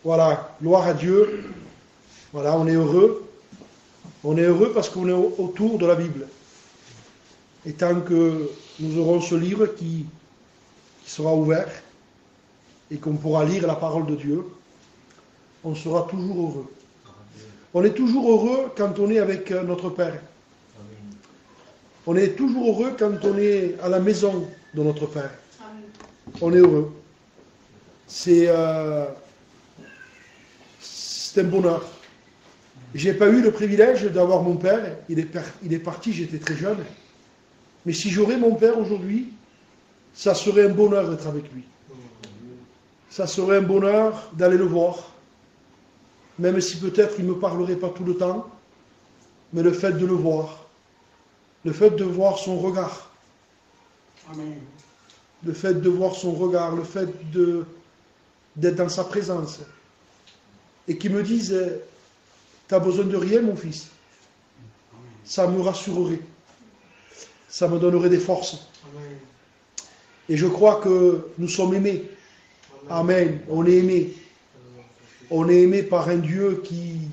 Voilà, gloire à Dieu. Voilà, on est heureux. On est heureux parce qu'on est autour de la Bible. Et tant que nous aurons ce livre qui sera ouvert et qu'on pourra lire la parole de Dieu, on sera toujours heureux. On est toujours heureux quand on est avec notre Père. On est toujours heureux quand on est à la maison de notre Père. On est heureux. C'est un bonheur. J'ai pas eu le privilège d'avoir mon père. Il est parti, j'étais très jeune. Mais si j'aurais mon père aujourd'hui, ça serait un bonheur d'être avec lui. Ça serait un bonheur d'aller le voir. Même si peut-être il ne me parlerait pas tout le temps. Mais le fait de le voir. Le fait de voir son regard. Amen. Le fait de voir son regard. Le fait d'être dans sa présence. Et qu'il me dise... T'as besoin de rien, mon fils. Ça me rassurerait. Ça me donnerait des forces. Et je crois que nous sommes aimés. Amen. On est aimés. On est aimés par un Dieu qui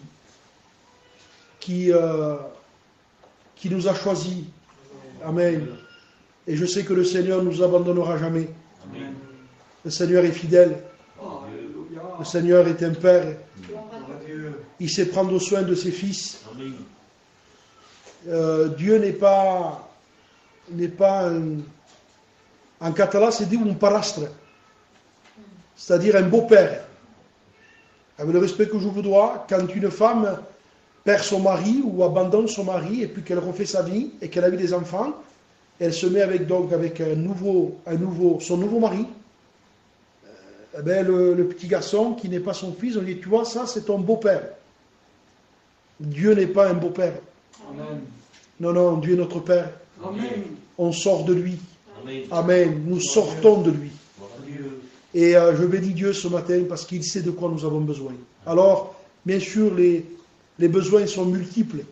nous a choisis. Amen. Et je sais que le Seigneur ne nous abandonnera jamais. Amen. Le Seigneur est fidèle. Le Seigneur est un Père. Il sait prendre soin de ses fils. Dieu n'est pas en catalan, c'est dit un palastre, c'est-à-dire un beau-père. Avec le respect que je vous dois, quand une femme perd son mari ou abandonne son mari et puis qu'elle refait sa vie et qu'elle a eu des enfants, elle se met avec son nouveau mari. Eh bien, le petit garçon qui n'est pas son fils, on dit, tu vois, ça c'est ton beau-père. Dieu n'est pas un beau-père. Amen. Non, non, Dieu est notre Père. Amen. On sort de lui. Amen. Amen. Nous sortons de lui. Dieu. Et je bénis Dieu ce matin parce qu'il sait de quoi nous avons besoin. Alors, bien sûr, les besoins sont multiples.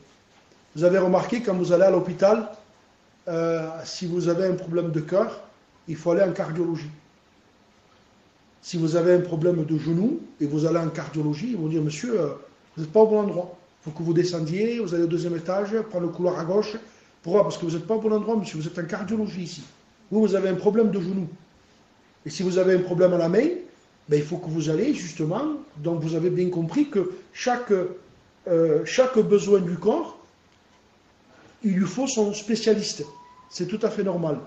Vous avez remarqué, quand vous allez à l'hôpital, si vous avez un problème de cœur, il faut aller en cardiologie. Si vous avez un problème de genou et vous allez en cardiologie, ils vont dire, monsieur, vous n'êtes pas au bon endroit. Il faut que vous descendiez, vous allez au deuxième étage, prendre le couloir à gauche. Pourquoi? Parce que vous n'êtes pas au bon endroit, monsieur, vous êtes en cardiologie ici. Vous avez un problème de genou. Et si vous avez un problème à la main, ben, il faut que vous allez justement, donc vous avez bien compris que chaque besoin du corps, il lui faut son spécialiste. C'est tout à fait normal.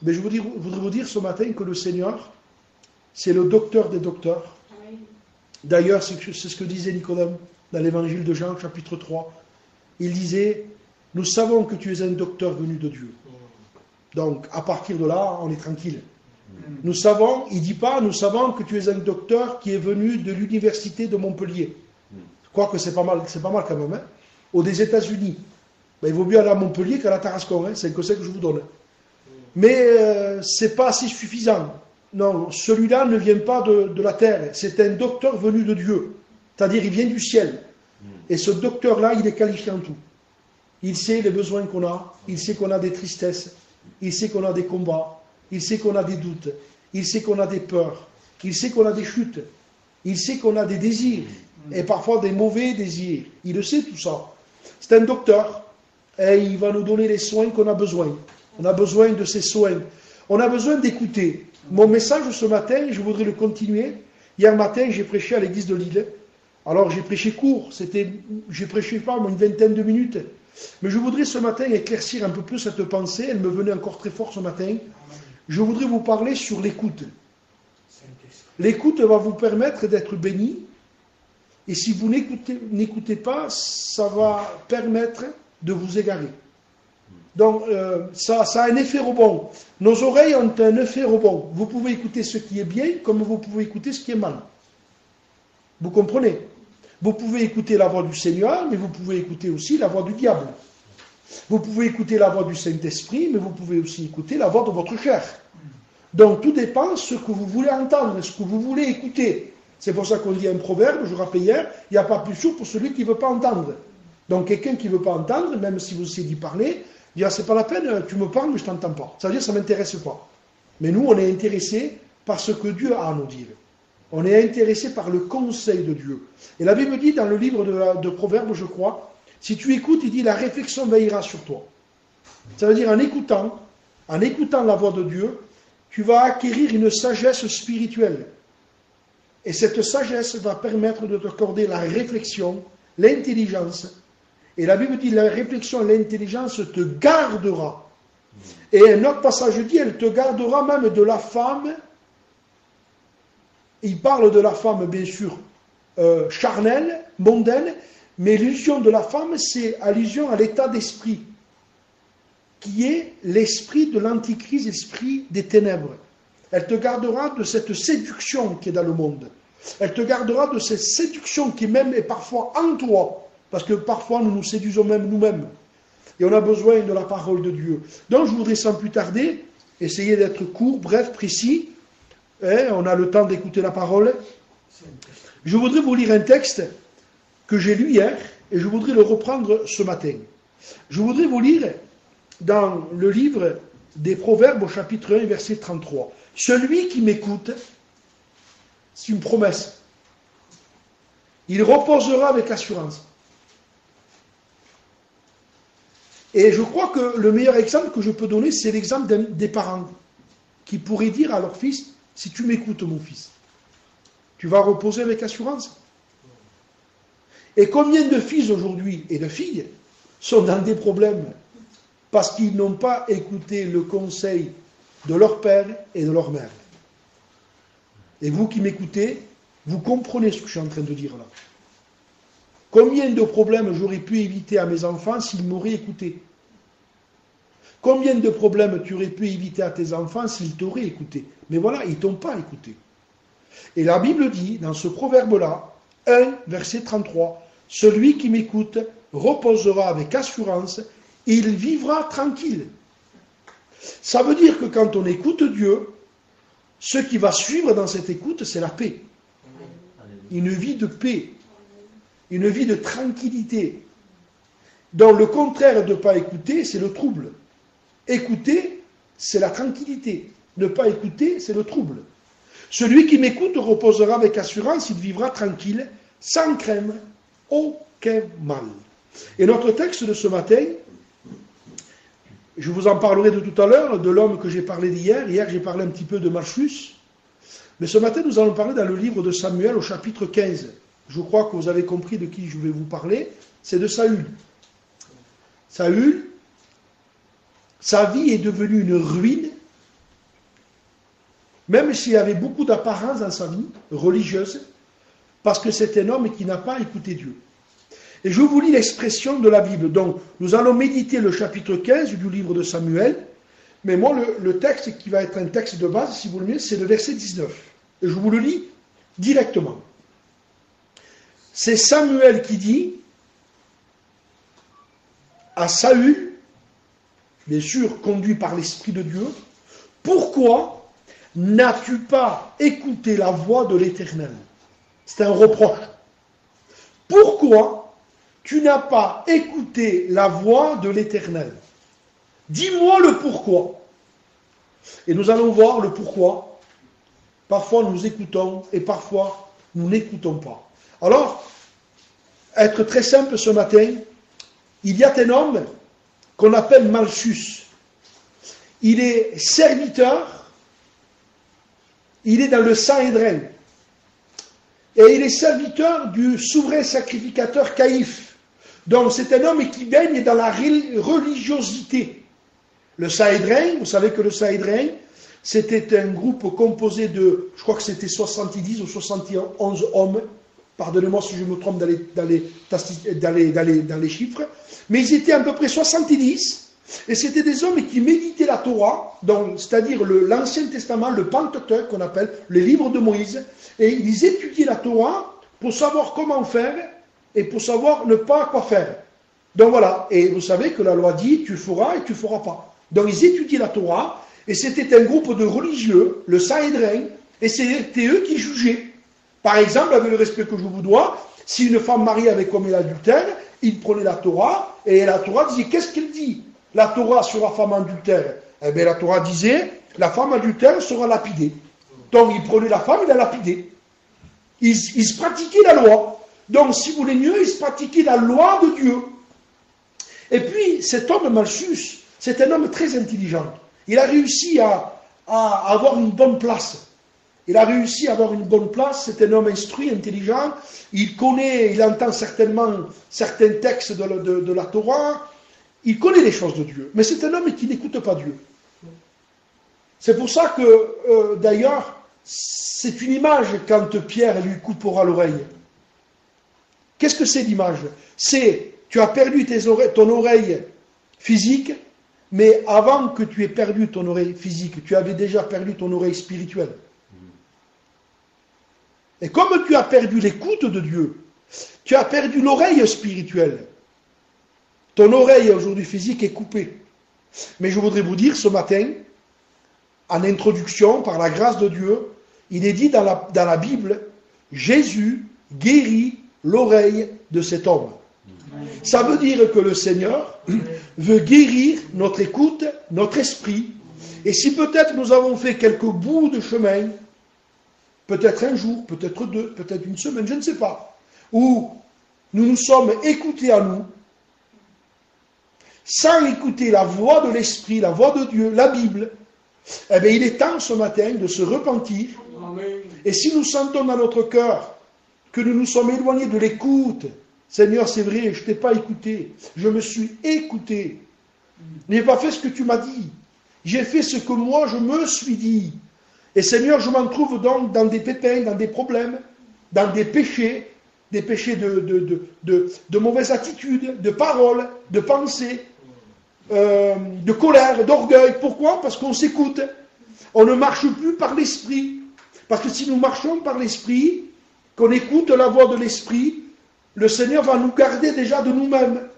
Mais je voudrais vous dire ce matin que le Seigneur, c'est le docteur des docteurs. D'ailleurs, c'est ce que disait Nicodème dans l'évangile de Jean, chapitre 3. Il disait, nous savons que tu es un docteur venu de Dieu. Donc, à partir de là, on est tranquille. Nous savons, il ne dit pas, nous savons que tu es un docteur qui est venu de l'université de Montpellier. Je crois que c'est pas mal quand même. Hein? Ou des États-Unis. Ben, il vaut mieux aller à Montpellier qu'à la Tarascon. Hein? C'est un conseil que je vous donne. Mais c'est pas assez suffisant. Non, celui-là ne vient pas de la terre. C'est un docteur venu de Dieu. C'est-à-dire, il vient du ciel. Et ce docteur-là, il est qualifié en tout. Il sait les besoins qu'on a. Il sait qu'on a des tristesses. Il sait qu'on a des combats. Il sait qu'on a des doutes. Il sait qu'on a des peurs. Il sait qu'on a des chutes. Il sait qu'on a des désirs. Et parfois des mauvais désirs. Il le sait tout ça. C'est un docteur. Et il va nous donner les soins qu'on a besoin. On a besoin de ces soins. On a besoin d'écouter. Mon message ce matin, je voudrais le continuer. Hier matin, j'ai prêché à l'église de Lille. Alors j'ai prêché court. J'ai prêché pas une vingtaine de minutes. Mais je voudrais ce matin éclaircir un peu plus cette pensée. Elle me venait encore très fort ce matin. Je voudrais vous parler sur l'écoute. L'écoute va vous permettre d'être béni. Et si vous n'écoutez pas, ça va permettre de vous égarer. Donc, ça a un effet rebond. Nos oreilles ont un effet rebond. Vous pouvez écouter ce qui est bien, comme vous pouvez écouter ce qui est mal. Vous comprenez? Vous pouvez écouter la voix du Seigneur, mais vous pouvez écouter aussi la voix du diable. Vous pouvez écouter la voix du Saint-Esprit, mais vous pouvez aussi écouter la voix de votre chair. Donc, tout dépend de ce que vous voulez entendre, ce que vous voulez écouter. C'est pour ça qu'on dit un proverbe, je rappelle hier, il n'y a pas plus sûr pour celui qui ne veut pas entendre. Donc, quelqu'un qui ne veut pas entendre, même si vous essayez d'y parler, il dit, ah, c'est pas la peine, tu me parles, mais je ne t'entends pas. Ça veut dire, ça ne m'intéresse pas. Mais nous, on est intéressés par ce que Dieu a à nous dire. On est intéressé par le conseil de Dieu. Et la Bible dit dans le livre de Proverbes, je crois, si tu écoutes, il dit la réflexion veillera sur toi. Ça veut dire en écoutant la voix de Dieu, tu vas acquérir une sagesse spirituelle. Et cette sagesse va permettre de t'accorder la réflexion, l'intelligence. Et la Bible dit la réflexion et l'intelligence te gardera. Et un autre passage dit, elle te gardera même de la femme. Il parle de la femme, bien sûr, charnelle, mondaine, mais l'illusion de la femme, c'est allusion à l'état d'esprit, qui est l'esprit de l'antichrist, l'esprit des ténèbres. Elle te gardera de cette séduction qui est dans le monde. Elle te gardera de cette séduction qui même est parfois en toi, parce que parfois nous nous séduisons même nous-mêmes. Et on a besoin de la parole de Dieu. Donc je voudrais sans plus tarder, essayer d'être court, bref, précis. On a le temps d'écouter la parole. Je voudrais vous lire un texte que j'ai lu hier, et je voudrais le reprendre ce matin. Je voudrais vous lire dans le livre des Proverbes au chapitre 1, verset 33. Celui qui m'écoute, c'est une promesse. Il reposera avec assurance. Et je crois que le meilleur exemple que je peux donner, c'est l'exemple des parents qui pourraient dire à leur fils, si tu m'écoutes mon fils, tu vas reposer avec assurance. Et combien de fils aujourd'hui et de filles sont dans des problèmes parce qu'ils n'ont pas écouté le conseil de leur père et de leur mère. Et vous qui m'écoutez, vous comprenez ce que je suis en train de dire là. Combien de problèmes j'aurais pu éviter à mes enfants s'ils m'auraient écouté? Combien de problèmes tu aurais pu éviter à tes enfants s'ils t'auraient écouté? Mais voilà, ils ne t'ont pas écouté. Et la Bible dit, dans ce proverbe-là, 1, verset 33, « Celui qui m'écoute reposera avec assurance, il vivra tranquille. » Ça veut dire que quand on écoute Dieu, ce qui va suivre dans cette écoute, c'est la paix. Une vie de paix. Une vie de tranquillité. Donc le contraire de ne pas écouter, c'est le trouble. Écouter, c'est la tranquillité. Ne pas écouter, c'est le trouble. Celui qui m'écoute reposera avec assurance, il vivra tranquille, sans craindre aucun mal. Et notre texte de ce matin, je vous en parlerai de tout à l'heure, de l'homme que j'ai parlé d'hier. Hier, j'ai parlé un petit peu de Malchus. Mais ce matin, nous allons parler dans le livre de Samuel au chapitre 15. Je crois que vous avez compris de qui je vais vous parler. C'est de Saül. Saül, sa vie est devenue une ruine, même s'il y avait beaucoup d'apparence dans sa vie religieuse, parce que c'est un homme qui n'a pas écouté Dieu. Et je vous lis l'expression de la Bible. Donc, nous allons méditer le chapitre 15 du livre de Samuel, mais moi, le texte qui va être un texte de base, si vous le voulez, c'est le verset 19. Et je vous le lis directement. C'est Samuel qui dit à Saül, bien sûr conduit par l'Esprit de Dieu, « Pourquoi n'as-tu pas écouté la voix de l'Éternel » C'est un reproche. « Pourquoi tu n'as pas écouté la voix de l'Éternel » Dis-moi le pourquoi. Et nous allons voir le pourquoi. Parfois nous écoutons et parfois nous n'écoutons pas. Alors, être très simple ce matin, il y a un homme qu'on appelle Malchus. Il est serviteur, il est dans le Sanhédrin. Et il est serviteur du souverain sacrificateur Caïphe. Donc c'est un homme qui baigne dans la religiosité. Le Sanhédrin, vous savez que le Sanhédrin, c'était un groupe composé de, je crois que c'était 70 ou 71 hommes, pardonnez-moi si je me trompe dans les chiffres, mais ils étaient à peu près 70, et c'était des hommes qui méditaient la Torah, c'est-à-dire l'Ancien Testament, le Pentateuque qu'on appelle, les livres de Moïse, et ils étudiaient la Torah pour savoir comment faire, et pour savoir ne pas quoi faire. Donc voilà, et vous savez que la loi dit, tu feras et tu ne feras pas. Donc ils étudiaient la Torah, et c'était un groupe de religieux, le Sanhédrin, et c'était eux qui jugeaient. Par exemple, avec le respect que je vous dois, si une femme mariée avait commis l'adultère, ils prenaient la Torah, et la Torah disait, qu'est-ce qu'elle dit, la Torah sur la femme adultère? Eh bien, la Torah disait, la femme adultère sera lapidée. Donc, ils prenaient la femme, ils la lapidaient. Ils se pratiquaient la loi. Donc, si vous voulez mieux, ils se pratiquaient la loi de Dieu. Et puis, cet homme Malchus, c'est un homme très intelligent. Il a réussi à avoir une bonne place. Il a réussi à avoir une bonne place. C'est un homme instruit, intelligent. Il connaît, il entend certainement certains textes de la Torah. Il connaît les choses de Dieu. Mais c'est un homme qui n'écoute pas Dieu. C'est pour ça que, d'ailleurs, c'est une image quand Pierre lui coupera l'oreille. Qu'est-ce que c'est l'image? C'est, tu as perdu ton oreille physique, mais avant que tu aies perdu ton oreille physique, tu avais déjà perdu ton oreille spirituelle. Et comme tu as perdu l'écoute de Dieu, tu as perdu l'oreille spirituelle. Ton oreille aujourd'hui physique est coupée. Mais je voudrais vous dire ce matin, en introduction, par la grâce de Dieu, il est dit dans la Bible, Jésus guérit l'oreille de cet homme. Ça veut dire que le Seigneur veut guérir notre écoute, notre esprit. Et si peut-être nous avons fait quelques bouts de chemin, peut-être un jour, peut-être deux, peut-être une semaine, je ne sais pas, où nous nous sommes écoutés à nous, sans écouter la voix de l'Esprit, la voix de Dieu, la Bible, eh bien il est temps ce matin de se repentir. Amen. Et si nous sentons dans notre cœur que nous nous sommes éloignés de l'écoute, Seigneur, c'est vrai, je ne t'ai pas écouté, je me suis écouté. Je n'ai pas fait ce que tu m'as dit. J'ai fait ce que moi je me suis dit. Et Seigneur, je m'en trouve donc dans des pépins, dans des problèmes, dans des péchés de mauvaises attitudes, de paroles, de pensées, de colère, d'orgueil. Pourquoi? Parce qu'on s'écoute. On ne marche plus par l'esprit. Parce que si nous marchons par l'esprit, qu'on écoute la voix de l'esprit, le Seigneur va nous garder déjà de nous-mêmes.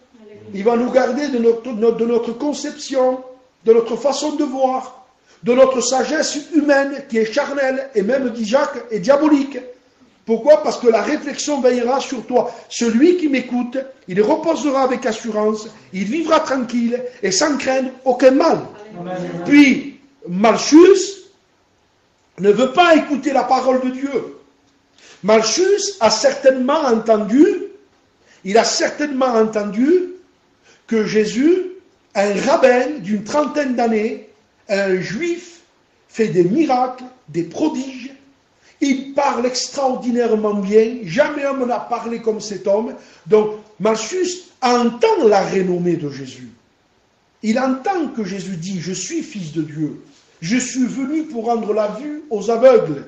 Il va nous garder de notre conception, de notre façon de voir, de notre sagesse humaine qui est charnelle et même, dit Jacques, est diabolique. Pourquoi? Parce que la réflexion veillera sur toi. Celui qui m'écoute, il reposera avec assurance, il vivra tranquille et sans craindre aucun mal. Amen. Puis, Malchus ne veut pas écouter la parole de Dieu. Malchus a certainement entendu, que Jésus, un rabbin d'une trentaine d'années, un juif, fait des miracles, des prodiges. Il parle extraordinairement bien. Jamais homme n'a parlé comme cet homme. Donc, Malchus entend la renommée de Jésus. Il entend que Jésus dit « Je suis fils de Dieu. Je suis venu pour rendre la vue aux aveugles.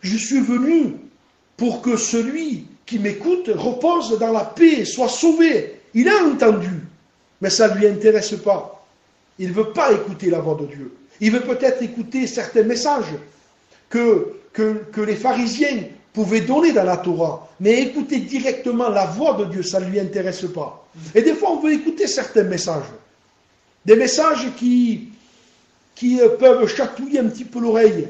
Je suis venu pour que celui qui m'écoute repose dans la paix, soit sauvé. » Il a entendu, mais ça ne lui intéresse pas. Il ne veut pas écouter la voix de Dieu. Il veut peut-être écouter certains messages que les pharisiens pouvaient donner dans la Torah, mais écouter directement la voix de Dieu, ça ne lui intéresse pas. Et des fois, on veut écouter certains messages. Des messages qui peuvent chatouiller un petit peu l'oreille.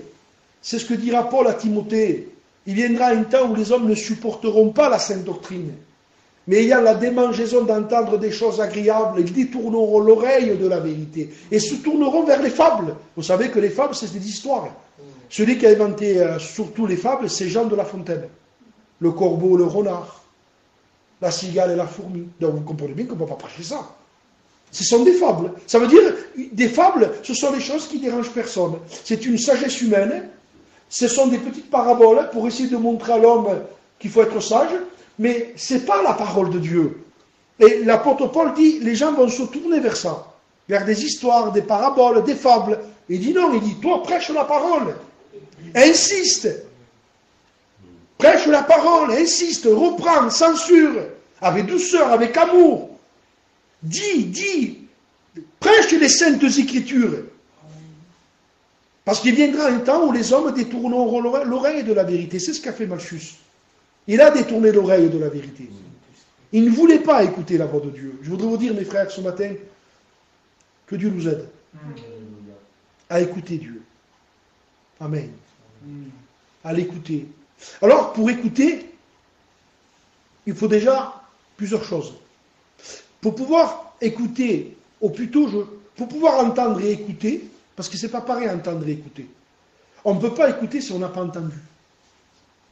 C'est ce que dira Paul à Timothée. Il viendra un temps où les hommes ne supporteront pas la sainte doctrine. Mais ayant la démangeaison d'entendre des choses agréables, ils détourneront l'oreille de la vérité et se tourneront vers les fables. Vous savez que les fables, c'est des histoires. Celui qui a inventé surtout les fables, c'est Jean de La Fontaine. Le corbeau, le renard, la cigale et la fourmi. Donc vous comprenez bien qu'on ne peut pas prêcher ça. Ce sont des fables. Ça veut dire, des fables, ce sont des choses qui dérangent personne. C'est une sagesse humaine. Ce sont des petites paraboles pour essayer de montrer à l'homme qu'il faut être sage. Mais ce n'est pas la parole de Dieu. Et l'apôtre Paul dit, les gens vont se tourner vers ça. Vers des histoires, des paraboles, des fables. Il dit non, il dit, toi prêche la parole. Insiste. Prêche la parole, insiste, reprends, censure. Avec douceur, avec amour. Dis, prêche les saintes écritures. Parce qu'il viendra un temps où les hommes détourneront l'oreille de la vérité. C'est ce qu'a fait Malchus. Il a détourné l'oreille de la vérité. Il ne voulait pas écouter la voix de Dieu. Je voudrais vous dire, mes frères, ce matin, que Dieu nous aide à écouter Dieu. Amen. À l'écouter. Alors, pour écouter, il faut déjà plusieurs choses. Pour pouvoir écouter, ou plutôt, pour pouvoir entendre et écouter, parce que ce n'est pas pareil entendre et écouter. On ne peut pas écouter si on n'a pas entendu.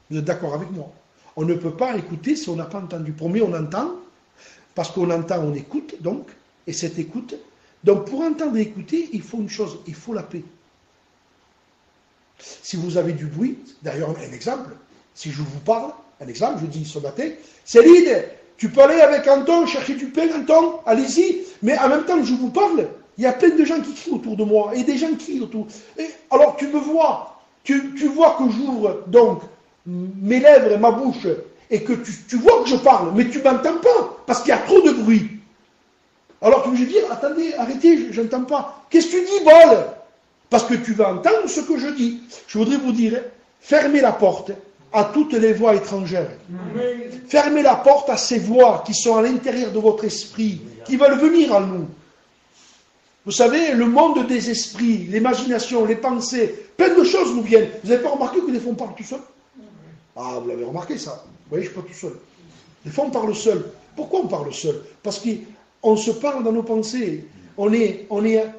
Vous êtes d'accord avec moi? On ne peut pas écouter si on n'a pas entendu. Premier, on entend, parce qu'on entend, on écoute, donc, et cette écoute. Donc, pour entendre et écouter, il faut une chose, il faut la paix. Si vous avez du bruit, d'ailleurs, un exemple, si je vous parle, un exemple, je dis ce matin, Céline, tu peux aller avec Anton chercher du pain, Anton, allez-y, mais en même temps que je vous parle, il y a plein de gens qui crient autour de moi, et des gens qui crient autour. Et alors, tu me vois, tu vois que j'ouvre, donc, mes lèvres et ma bouche, et que tu vois que je parle, mais tu ne m'entends pas, parce qu'il y a trop de bruit. Alors tu veux dire, attendez, arrêtez, je n'entends pas. Qu'est-ce que tu dis, bol? Parce que tu vas entendre ce que je dis. Je voudrais vous dire, fermez la porte à toutes les voix étrangères. Fermez la porte à ces voix qui sont à l'intérieur de votre esprit, qui veulent venir en nous. Vous savez, le monde des esprits, l'imagination, les pensées, plein de choses nous viennent. Vous n'avez pas remarqué que des fois on parle tout seul? Ah, vous l'avez remarqué ça. Vous voyez, je ne suis pas tout seul. Des fois on parle seul. Pourquoi on parle seul? Parce qu'on se parle dans nos pensées. On est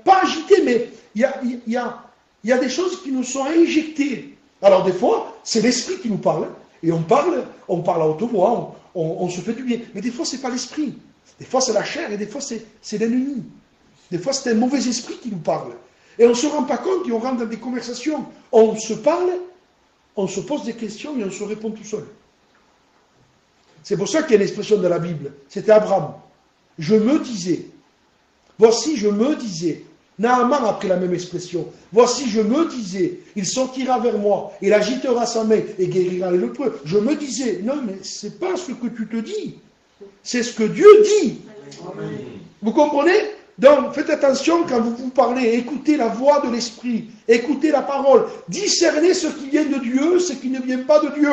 pas agité, mais il y a des choses qui nous sont injectées. Alors des fois, c'est l'esprit qui nous parle. Et on parle à haute voix, on se fait du bien. Mais des fois, ce n'est pas l'esprit. Des fois, c'est la chair et des fois, c'est l'ennemi. Des fois, c'est un mauvais esprit qui nous parle. Et on ne se rend pas compte et on rentre dans des conversations. On se parle, on se pose des questions et on se répond tout seul. C'est pour ça qu'il y a une expression de la Bible. C'était Abraham. Je me disais. Voici, je me disais. Naaman a pris la même expression. Voici, je me disais. Il sortira vers moi. Il agitera sa main et guérira les lépreux. Je me disais. Non, mais ce n'est pas ce que tu te dis. C'est ce que Dieu dit. Amen. Vous comprenez? Donc, faites attention quand vous parlez. Écoutez la voix de l'Esprit. Écoutez la parole. Discernez ce qui vient de Dieu, ce qui ne vient pas de Dieu.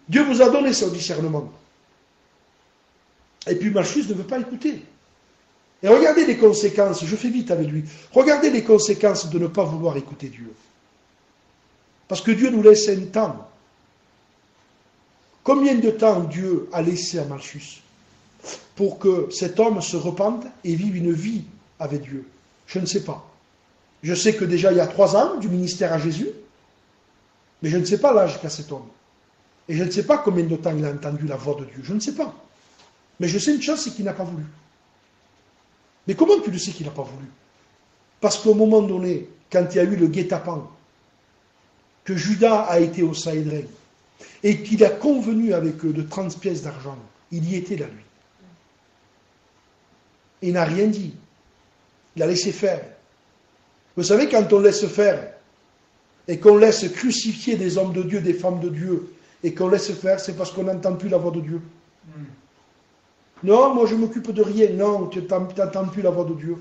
Dieu vous a donné ce discernement. Et puis Malchus ne veut pas écouter. Et regardez les conséquences, je fais vite avec lui. Regardez les conséquences de ne pas vouloir écouter Dieu. Parce que Dieu nous laisse un temps. Combien de temps Dieu a laissé à Malchus pour que cet homme se repente et vive une vie avec Dieu? Je ne sais pas. Je sais que déjà il y a 3 ans du ministère à Jésus, mais je ne sais pas l'âge qu'a cet homme. Et je ne sais pas combien de temps il a entendu la voix de Dieu. Je ne sais pas. Mais je sais une chose, c'est qu'il n'a pas voulu. Mais comment tu le sais qu'il n'a pas voulu? Parce qu'au moment donné, quand il y a eu le guet-apens, que Judas a été au Sanhédrin, et qu'il a convenu avec eux de 30 pièces d'argent, il y était là, lui. Il n'a rien dit. Il a laissé faire. Vous savez, quand on laisse faire, et qu'on laisse crucifier des hommes de Dieu, des femmes de Dieu, et qu'on laisse faire, c'est parce qu'on n'entend plus la voix de Dieu. Non, moi je m'occupe de rien. Non, tu n'entends plus la voix de Dieu.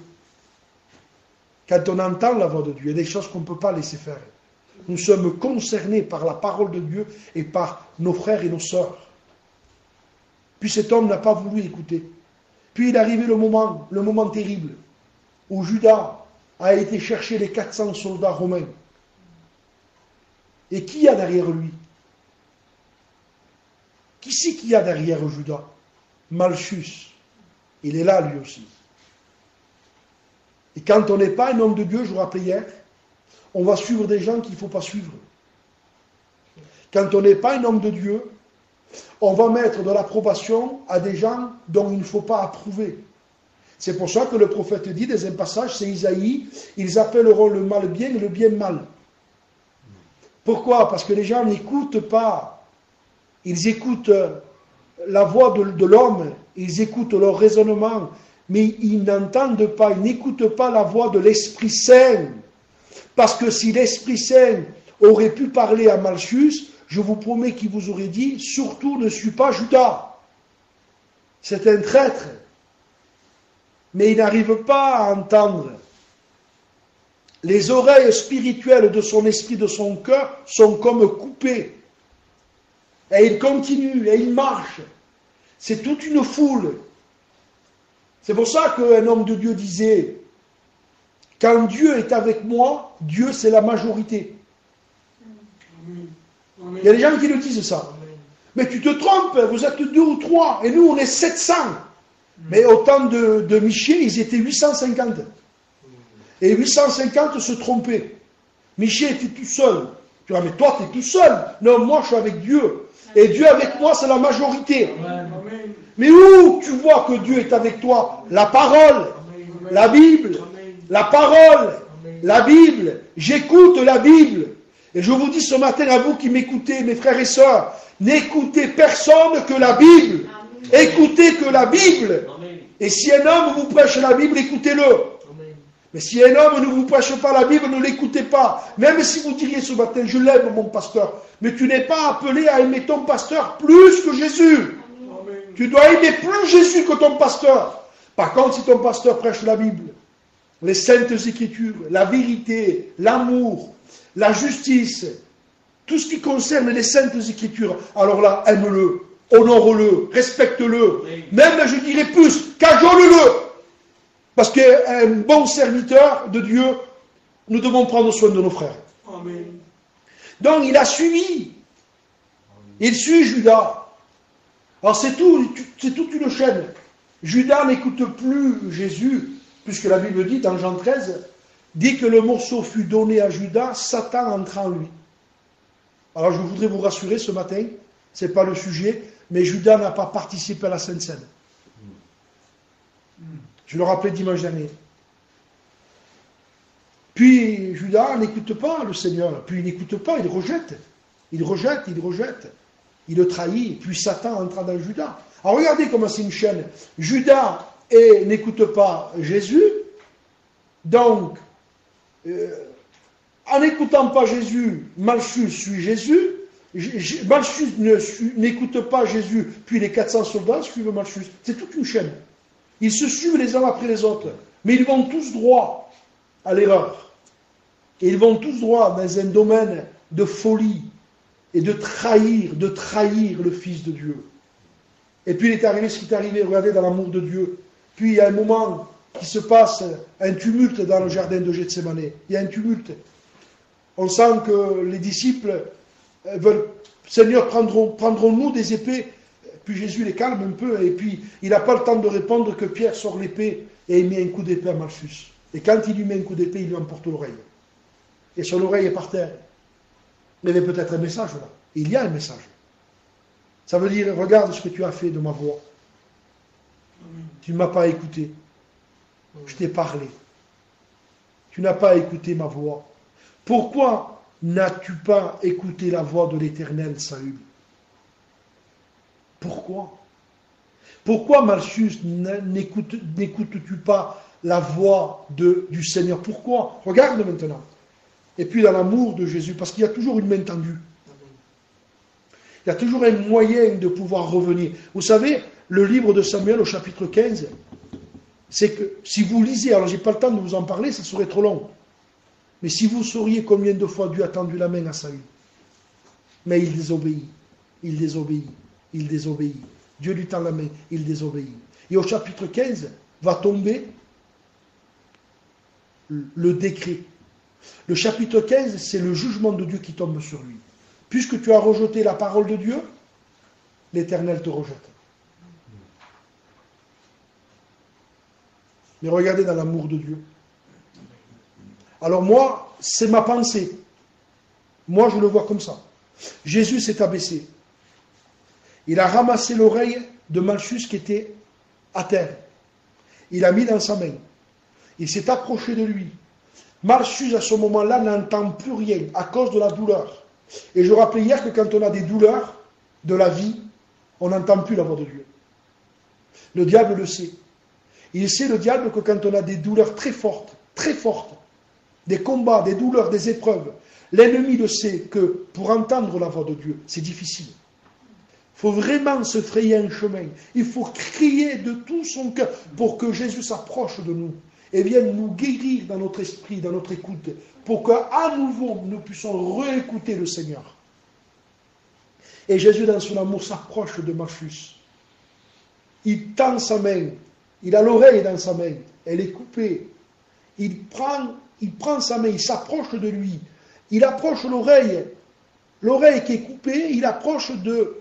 Quand on entend la voix de Dieu, il y a des choses qu'on ne peut pas laisser faire. Nous sommes concernés par la parole de Dieu et par nos frères et nos sœurs. Puis cet homme n'a pas voulu écouter. Puis il est arrivé le moment terrible, où Judas a été chercher les 400 soldats romains. Et qui y a derrière lui? Qui c'est qu'il y a derrière Judas? Malchus. Il est là lui aussi. Et quand on n'est pas un homme de Dieu, je vous rappelais hier, on va suivre des gens qu'il ne faut pas suivre. Quand on n'est pas un homme de Dieu, on va mettre de l'approbation à des gens dont il ne faut pas approuver. C'est pour ça que le prophète dit, dans un passage, c'est Isaïe, ils appelleront le mal bien et le bien mal. Pourquoi? Parce que les gens n'écoutent pas. Ils écoutent la voix de l'homme, ils écoutent leur raisonnement, mais ils n'entendent pas, ils n'écoutent pas la voix de l'Esprit Saint. Parce que si l'Esprit Saint aurait pu parler à Malchus, je vous promets qu'il vous aurait dit, surtout ne suis pas Judas. C'est un traître. Mais il n'arrive pas à entendre. Les oreilles spirituelles de son esprit, de son cœur, sont comme coupées. Et il continue, et il marche. C'est toute une foule. C'est pour ça qu'un homme de Dieu disait, quand Dieu est avec moi, Dieu c'est la majorité. Il y a des gens qui le disent ça. Mais tu te trompes, vous êtes 2 ou 3, et nous on est 700. Mais au temps de Michée, ils étaient 850. Et 850 se trompaient. Michée était tout seul. Tu dis, mais toi, tu es tout seul. Non, moi, je suis avec Dieu. Et Dieu avec moi, c'est la majorité. Amen. Mais où tu vois que Dieu est avec toi? La parole, la Bible, la parole, la Bible. J'écoute la Bible. Et je vous dis ce matin à vous qui m'écoutez, mes frères et sœurs, n'écoutez personne que la Bible. Écoutez que la Bible. Et si un homme vous prêche la Bible, écoutez-le. Mais si un homme ne vous prêche pas la Bible, ne l'écoutez pas. Même si vous diriez ce matin, je l'aime mon pasteur, mais tu n'es pas appelé à aimer ton pasteur plus que Jésus. Amen. Tu dois aimer plus Jésus que ton pasteur. Par contre, si ton pasteur prêche la Bible, les saintes écritures, la vérité, l'amour, la justice, tout ce qui concerne les saintes écritures, alors là, aime-le, honore-le, respecte-le. Même, je dirais plus, cajole-le. Parce qu'un bon serviteur de Dieu, nous devons prendre soin de nos frères. Amen. Donc, il a suivi. Il suit Judas. Alors, c'est toute une chaîne. Judas n'écoute plus Jésus, puisque la Bible dit, dans Jean 13, dit que le morceau fut donné à Judas, Satan entra en lui. Alors, je voudrais vous rassurer ce matin, ce n'est pas le sujet, mais Judas n'a pas participé à la Sainte Seine. Je le rappelais dimanche dernier. Puis Judas n'écoute pas le Seigneur. Puis il n'écoute pas, il rejette. Il rejette, il rejette. Il le trahit. Puis Satan entra dans Judas. Alors regardez comment c'est une chaîne. Judas n'écoute pas Jésus. Donc, en n'écoutant pas Jésus, Malchus suit Jésus. Malchus n'écoute pas Jésus. Puis les 400 soldats suivent Malchus. C'est toute une chaîne. Ils se suivent les uns après les autres. Mais ils vont tous droit à l'erreur. Et ils vont tous droit dans un domaine de folie et de trahir le Fils de Dieu. Et puis il est arrivé ce qui est arrivé, regardez, dans l'amour de Dieu. Puis il y a un moment qui se passe, un tumulte dans le jardin de Gethsémane. Il y a un tumulte. On sent que les disciples veulent, Seigneur, prendrons-nous des épées? Puis Jésus les calme un peu, et puis il n'a pas le temps de répondre que Pierre sort l'épée et il met un coup d'épée à Malchus. Et quand il lui met un coup d'épée, il lui emporte l'oreille. Et son oreille est par terre. Il y avait peut-être un message là. Il y a un message. Ça veut dire, regarde ce que tu as fait de ma voix. Tu ne m'as pas écouté. Je t'ai parlé. Tu n'as pas écouté ma voix. Pourquoi n'as-tu pas écouté la voix de l'Éternel, Saül? Pourquoi? Pourquoi, Malchus, n'écoutes-tu pas la voix du Seigneur? Pourquoi? Regarde maintenant. Et puis dans l'amour de Jésus, parce qu'il y a toujours une main tendue. Il y a toujours un moyen de pouvoir revenir. Vous savez, le livre de Samuel au chapitre 15, c'est que si vous lisez, alors j'ai pas le temps de vous en parler, ça serait trop long. Mais si vous sauriez combien de fois Dieu a tendu la main à Saül, mais il désobéit, il désobéit. Il désobéit. Dieu lui tend la main, il désobéit. Et au chapitre 15, va tomber le décret. Le chapitre 15, c'est le jugement de Dieu qui tombe sur lui. Puisque tu as rejeté la parole de Dieu, l'Éternel te rejette. Mais regardez dans l'amour de Dieu. Alors moi, c'est ma pensée. Moi, je le vois comme ça. Jésus s'est abaissé. Il a ramassé l'oreille de Malchus qui était à terre. Il l'a mis dans sa main. Il s'est approché de lui. Malchus, à ce moment-là, n'entend plus rien à cause de la douleur. Et je rappelais hier que quand on a des douleurs de la vie, on n'entend plus la voix de Dieu. Le diable le sait. Il sait, le diable, que quand on a des douleurs très fortes, des combats, des douleurs, des épreuves, l'ennemi le sait que pour entendre la voix de Dieu, c'est difficile. Il faut vraiment se frayer un chemin. Il faut crier de tout son cœur pour que Jésus s'approche de nous et vienne nous guérir dans notre esprit, dans notre écoute, pour qu'à nouveau nous puissions réécouter le Seigneur. Et Jésus, dans son amour, s'approche de Malchus. Il tend sa main, il a l'oreille dans sa main, elle est coupée. Il prend sa main, il s'approche de lui, il approche l'oreille qui est coupée, il approche de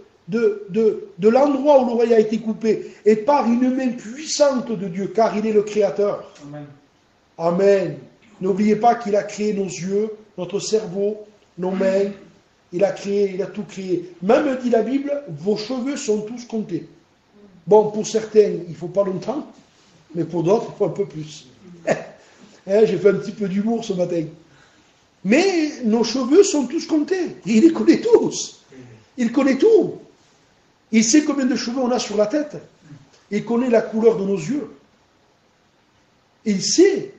l'endroit où l'oreille a été coupée, et par une main puissante de Dieu, car il est le Créateur. Amen. Amen. N'oubliez pas qu'il a créé nos yeux, notre cerveau, nos mains. Il a créé, il a tout créé. Même, dit la Bible, vos cheveux sont tous comptés. Bon, pour certains, il ne faut pas longtemps, mais pour d'autres, il faut un peu plus. J'ai fait un petit peu d'humour ce matin. Mais nos cheveux sont tous comptés. Il les connaît tous. Il connaît tout. Il sait combien de cheveux on a sur la tête. Il connaît la couleur de nos yeux. Il sait,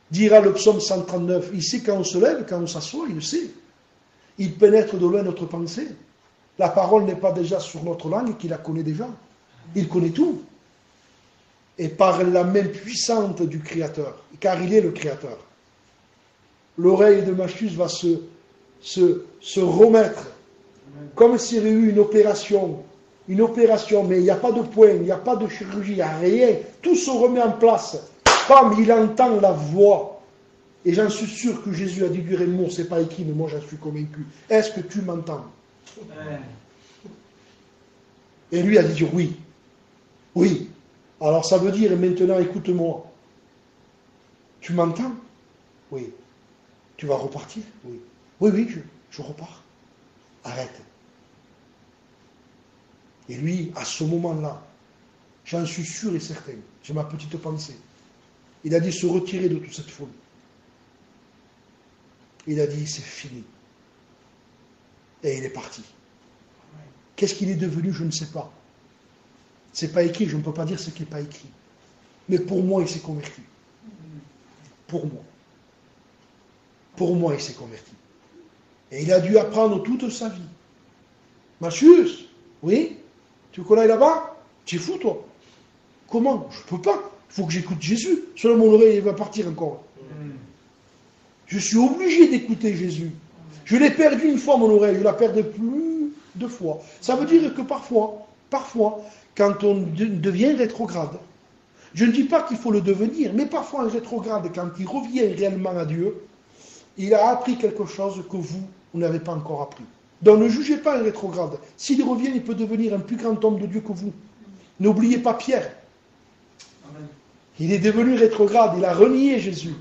dira le psaume 139, il sait quand on se lève, quand on s'assoit, il le sait. Il pénètre de loin notre pensée. La parole n'est pas déjà sur notre langue qu'il la connaît déjà. Il connaît tout. Et par la main puissante du Créateur, car il est le Créateur, l'oreille de Malchus va se remettre, comme s'il y avait eu une opération, mais il n'y a pas de point, il n'y a pas de chirurgie, il n'y a rien, tout se remet en place. Bam, il entend la voix. Et j'en suis sûr que Jésus a dit du Rémour, c'est pas écrit, mais moi j'en suis convaincu. Est-ce que tu m'entends? Et lui a dit oui. Oui. Alors ça veut dire, maintenant écoute-moi. Tu m'entends? Oui. Tu vas repartir? Oui. Oui, je repars. Arrête. Et lui, à ce moment-là, j'en suis sûr et certain, j'ai ma petite pensée, il a dit se retirer de toute cette folie. Il a dit c'est fini. Et il est parti. Qu'est-ce qu'il est devenu? Je ne sais pas. C'est pas écrit, je ne peux pas dire ce qui n'est pas écrit. Mais pour moi, il s'est converti. Pour moi. Pour moi, il s'est converti. Et il a dû apprendre toute sa vie. Malchus, oui? Tu veux qu'on aille là-bas? Tu es fou, toi? Comment? Je ne peux pas. Il faut que j'écoute Jésus. Selon mon oreille, il va partir encore. Je suis obligé d'écouter Jésus. Je l'ai perdu une fois, mon oreille. Je la perdrai plus de fois. Ça veut dire que parfois, quand on devient rétrograde, je ne dis pas qu'il faut le devenir, mais parfois un rétrograde, quand il revient réellement à Dieu, il a appris quelque chose que vous n'avez pas encore appris. Donc ne jugez pas un rétrograde. S'il revient, il peut devenir un plus grand homme de Dieu que vous. N'oubliez pas Pierre. Il est devenu rétrograde, il a renié Jésus.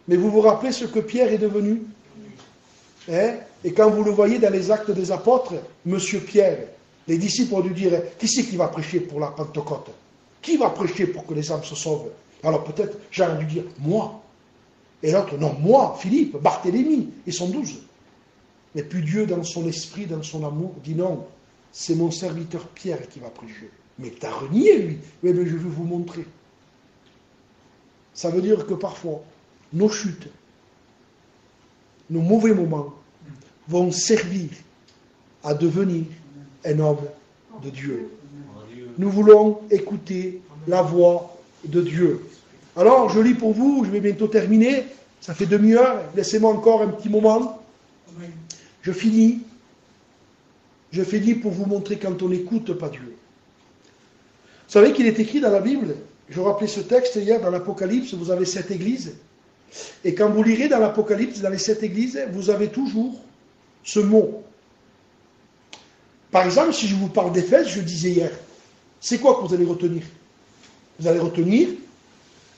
Mais vous vous rappelez ce que Pierre est devenu? Et quand vous le voyez dans les Actes des Apôtres, Monsieur Pierre, les disciples ont dû dire, qui c'est qui va prêcher pour la Pentecôte? Qui va prêcher pour que les âmes se sauvent? Alors peut-être, Jean a dû dire, moi. Et l'autre, non, moi, Philippe, Barthélemy, ils sont 12. Mais puis Dieu, dans son esprit, dans son amour, dit non, c'est mon serviteur Pierre qui va prêcher. Mais tu as renié, lui. Oui, mais je vais vous montrer. Ça veut dire que parfois, nos chutes, nos mauvais moments vont servir à devenir un homme de Dieu. Nous voulons écouter la voix de Dieu. Alors, je lis pour vous, je vais bientôt terminer. Ça fait demi-heure, laissez-moi encore un petit moment. Je finis. Je finis pour vous montrer quand on n'écoute pas Dieu. Vous savez qu'il est écrit dans la Bible, je rappelais ce texte hier dans l'Apocalypse, vous avez 7 églises. Et quand vous lirez dans l'Apocalypse, dans les 7 églises, vous avez toujours ce mot. Par exemple, si je vous parle d'Éphèse, je disais hier, c'est quoi que vous allez retenir? Vous allez retenir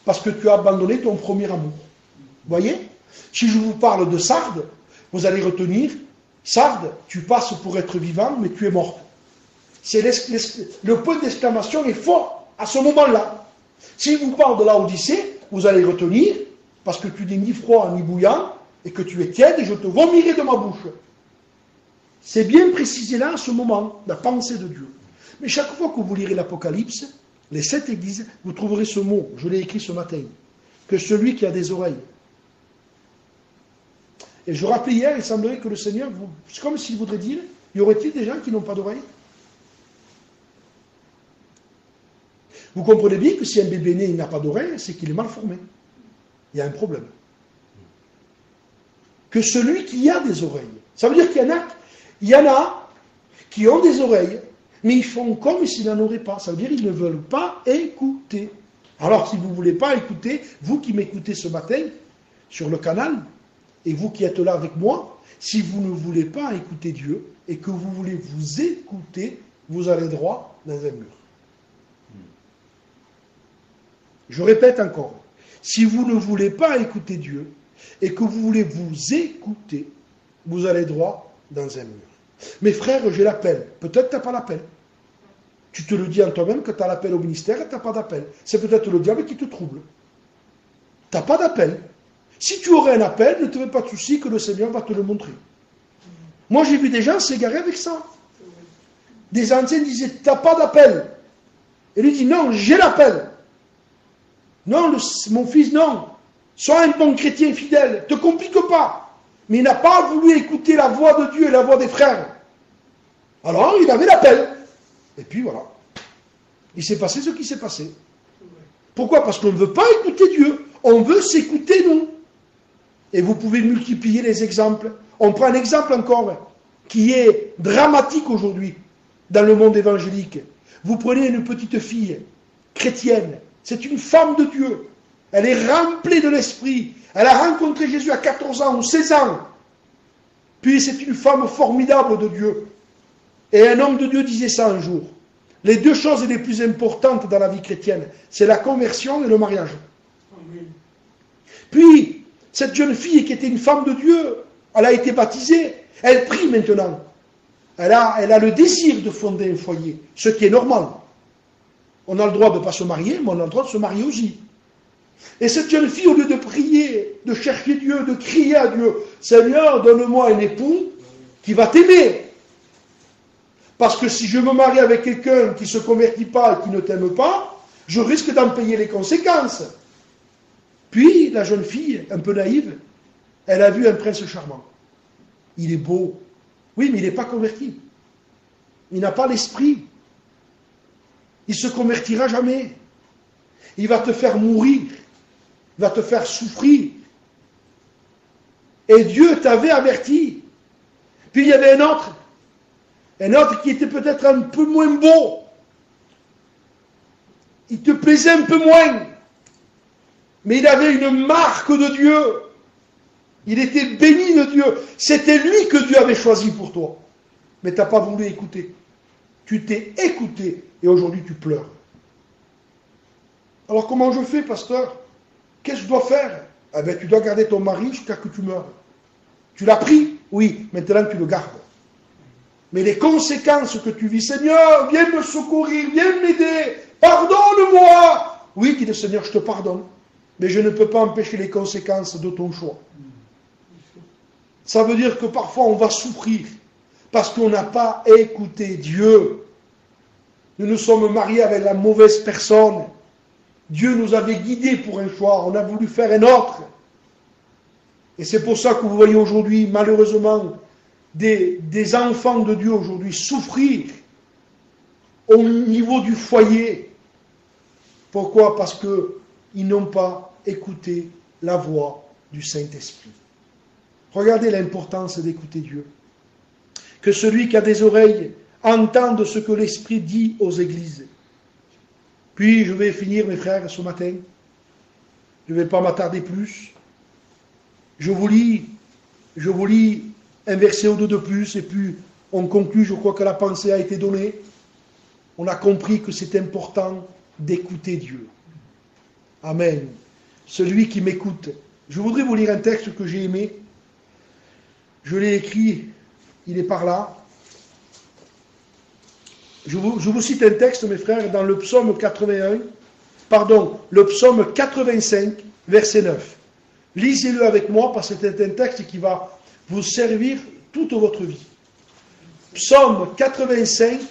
parce que tu as abandonné ton premier amour. Vous voyez? Si je vous parle de Sardes, vous allez retenir, Sardes, tu passes pour être vivant, mais tu es mort. Le point d'exclamation est fort à ce moment-là. Si je vous parle de Laodicée, vous allez retenir, parce que tu n'es ni froid ni bouillant, et que tu es tiède, et je te vomirai de ma bouche. C'est bien précisé là, à ce moment, la pensée de Dieu. Mais chaque fois que vous lirez l'Apocalypse, les 7 églises, vous trouverez ce mot, je l'ai écrit ce matin, que celui qui a des oreilles. Et je rappelais hier, il semblerait que le Seigneur, c'est comme s'il voudrait dire, y aurait-il des gens qui n'ont pas d'oreilles? Vous comprenez bien que si un bébé né n'a pas d'oreilles, c'est qu'il est mal formé. Il y a un problème. Que celui qui a des oreilles, ça veut dire qu'il y en a qui ont des oreilles, mais ils font comme s'ils n'en auraient pas. Ça veut dire qu'ils ne veulent pas écouter. Alors si vous ne voulez pas écouter, vous qui m'écoutez ce matin sur le canal, et vous qui êtes là avec moi, si vous ne voulez pas écouter Dieu, et que vous voulez vous écouter, vous allez droit dans un mur. Je répète encore, si vous ne voulez pas écouter Dieu, et que vous voulez vous écouter, vous allez droit dans un mur. Mais frère, j'ai l'appel. Peut-être tu n'as pas l'appel. Tu te le dis en toi-même que tu as l'appel au ministère et tu n'as pas d'appel. C'est peut-être le diable qui te trouble. Tu n'as pas d'appel. Si tu aurais un appel, ne te fais pas de souci que le Seigneur va te le montrer. Moi, j'ai vu des gens s'égarer avec ça. Des anciens disaient, tu n'as pas d'appel. Et lui dit, non, j'ai l'appel. Non, mon fils, non. Sois un bon chrétien fidèle. Ne te complique pas. Mais il n'a pas voulu écouter la voix de Dieu et la voix des frères. Alors, il avait l'appel. Et puis voilà. Il s'est passé ce qui s'est passé. Pourquoi? Parce qu'on ne veut pas écouter Dieu. On veut s'écouter, nous. Et vous pouvez multiplier les exemples. On prend un exemple encore qui est dramatique aujourd'hui dans le monde évangélique. Vous prenez une petite fille chrétienne. C'est une femme de Dieu. Elle est remplie de l'esprit. Elle a rencontré Jésus à 14 ans ou 16 ans. Puis c'est une femme formidable de Dieu. Et un homme de Dieu disait ça un jour. Les deux choses les plus importantes dans la vie chrétienne, c'est la conversion et le mariage. Amen. Puis, cette jeune fille qui était une femme de Dieu, elle a été baptisée. Elle prie maintenant. Elle a le désir de fonder un foyer, ce qui est normal. On a le droit de ne pas se marier, mais on a le droit de se marier aussi. Et cette jeune fille, au lieu de prier, de chercher Dieu, de crier à Dieu, Seigneur, donne-moi un époux qui va t'aimer. Parce que si je me marie avec quelqu'un qui ne se convertit pas et qui ne t'aime pas, je risque d'en payer les conséquences. Puis, la jeune fille, un peu naïve, elle a vu un prince charmant. Il est beau. Oui, mais il n'est pas converti. Il n'a pas l'esprit. Il ne se convertira jamais. Il va te faire mourir. Il va te faire souffrir. Et Dieu t'avait averti. Puis il y avait un autre qui était peut-être un peu moins beau. Il te plaisait un peu moins. Mais il avait une marque de Dieu. Il était béni de Dieu. C'était lui que Dieu avait choisi pour toi. Mais tu n'as pas voulu écouter. Tu t'es écouté et aujourd'hui tu pleures. Alors comment je fais, pasteur? Qu'est-ce que je dois faire? Eh bien, tu dois garder ton mari jusqu'à ce que tu meurs. Tu l'as pris? Oui, maintenant tu le gardes. Mais les conséquences que tu vis, Seigneur, viens me secourir, viens m'aider, pardonne-moi. Oui, dit le Seigneur, je te pardonne. Mais je ne peux pas empêcher les conséquences de ton choix. Ça veut dire que parfois on va souffrir parce qu'on n'a pas écouté Dieu. Nous nous sommes mariés avec la mauvaise personne. Dieu nous avait guidés pour un choix, on a voulu faire un autre. Et c'est pour ça que vous voyez aujourd'hui, malheureusement, des enfants de Dieu aujourd'hui souffrir au niveau du foyer. Pourquoi? Parce qu'ils n'ont pas écouté la voix du Saint-Esprit. Regardez l'importance d'écouter Dieu. Que celui qui a des oreilles entende ce que l'Esprit dit aux églises. Puis je vais finir, mes frères, ce matin. Je ne vais pas m'attarder plus. Je vous lis un verset ou deux de plus, et puis on conclut. Je crois que la pensée a été donnée. On a compris que c'est important d'écouter Dieu. Amen. Celui qui m'écoute. Je voudrais vous lire un texte que j'ai aimé. Je l'ai écrit, il est par là. Je vous cite un texte, mes frères, dans le psaume le psaume 85, verset 9. Lisez-le avec moi, parce que c'est un texte qui va vous servir toute votre vie. Psaume 85,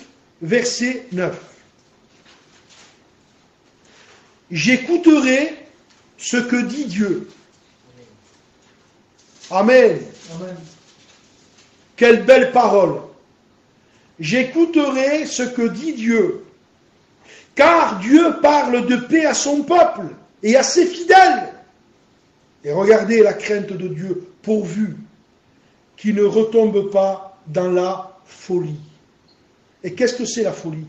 verset 9. J'écouterai ce que dit Dieu. Amen. Amen. Quelle belle parole. J'écouterai ce que dit Dieu. Car Dieu parle de paix à son peuple et à ses fidèles. Et regardez la crainte de Dieu, pourvu qu'il ne retombe pas dans la folie. Et qu'est-ce que c'est la folie?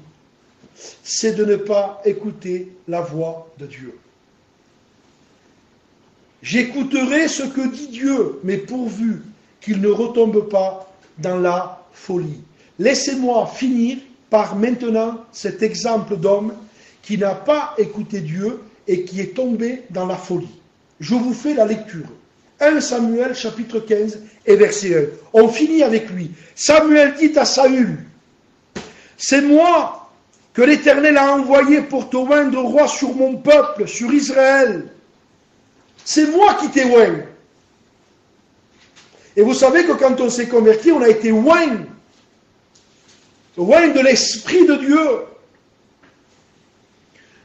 C'est de ne pas écouter la voix de Dieu. J'écouterai ce que dit Dieu, mais pourvu qu'il ne retombe pas dans la folie. Laissez-moi finir par maintenant cet exemple d'homme qui n'a pas écouté Dieu et qui est tombé dans la folie. Je vous fais la lecture. 1 Samuel chapitre 15 et verset 1. On finit avec lui. Samuel dit à Saül, c'est moi que l'Éternel a envoyé pour te oindre roi sur mon peuple, sur Israël. C'est moi qui t'ai oint. Et vous savez que quand on s'est converti, on a été oint. Oint de l'Esprit de Dieu.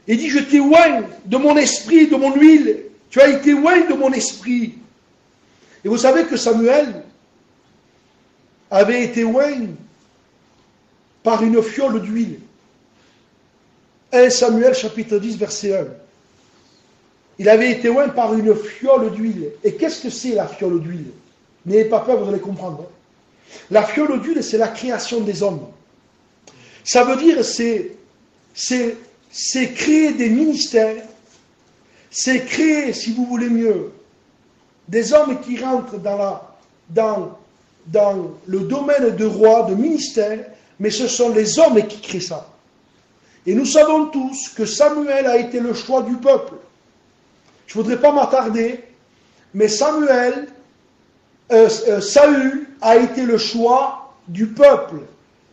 Il dit, je t'ai oint de mon esprit, de mon huile. Tu as été oint de mon esprit. Et vous savez que Samuel avait été oint par une fiole d'huile. 1 Samuel chapitre 10 verset 1. Il avait été oint par une fiole d'huile. Et qu'est-ce que c'est la fiole d'huile? N'ayez pas peur, vous allez comprendre. La fiole d'huile, c'est la création des hommes. Ça veut dire, c'est créer des ministères, c'est créer, si vous voulez mieux, des hommes qui rentrent dans le domaine de roi, de ministère, mais ce sont les hommes qui créent ça. Et nous savons tous que Samuel a été le choix du peuple. Je ne voudrais pas m'attarder, mais Saül a été le choix du peuple.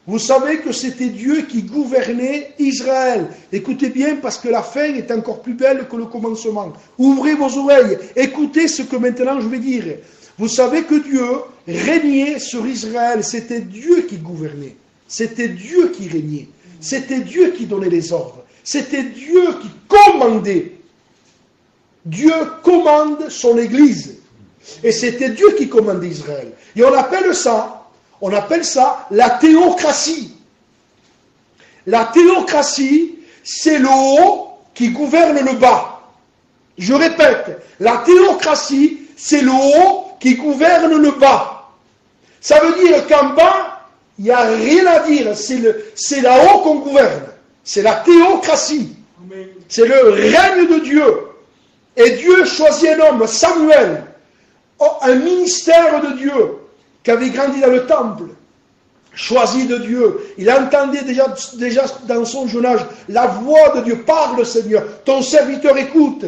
Vous savez que c'était Dieu qui gouvernait Israël. Écoutez bien, parce que la fin est encore plus belle que le commencement. Ouvrez vos oreilles, écoutez ce que maintenant je vais dire. Vous savez que Dieu régnait sur Israël. C'était Dieu qui gouvernait. C'était Dieu qui régnait. C'était Dieu qui donnait les ordres. C'était Dieu qui commandait. Dieu commande son Église. Et c'était Dieu qui commandait Israël. Et on appelle ça la théocratie. La théocratie, c'est le haut qui gouverne le bas. Je répète, la théocratie, c'est le haut qui gouverne le bas. Ça veut dire qu'en bas, il n'y a rien à dire. C'est là-haut qu'on gouverne. C'est la théocratie. C'est le règne de Dieu. Et Dieu choisit un homme, Samuel, un ministère de Dieu, qui avait grandi dans le temple, choisi de Dieu. Il entendait déjà dans son jeune âge la voix de Dieu. Parle, Seigneur, ton serviteur écoute.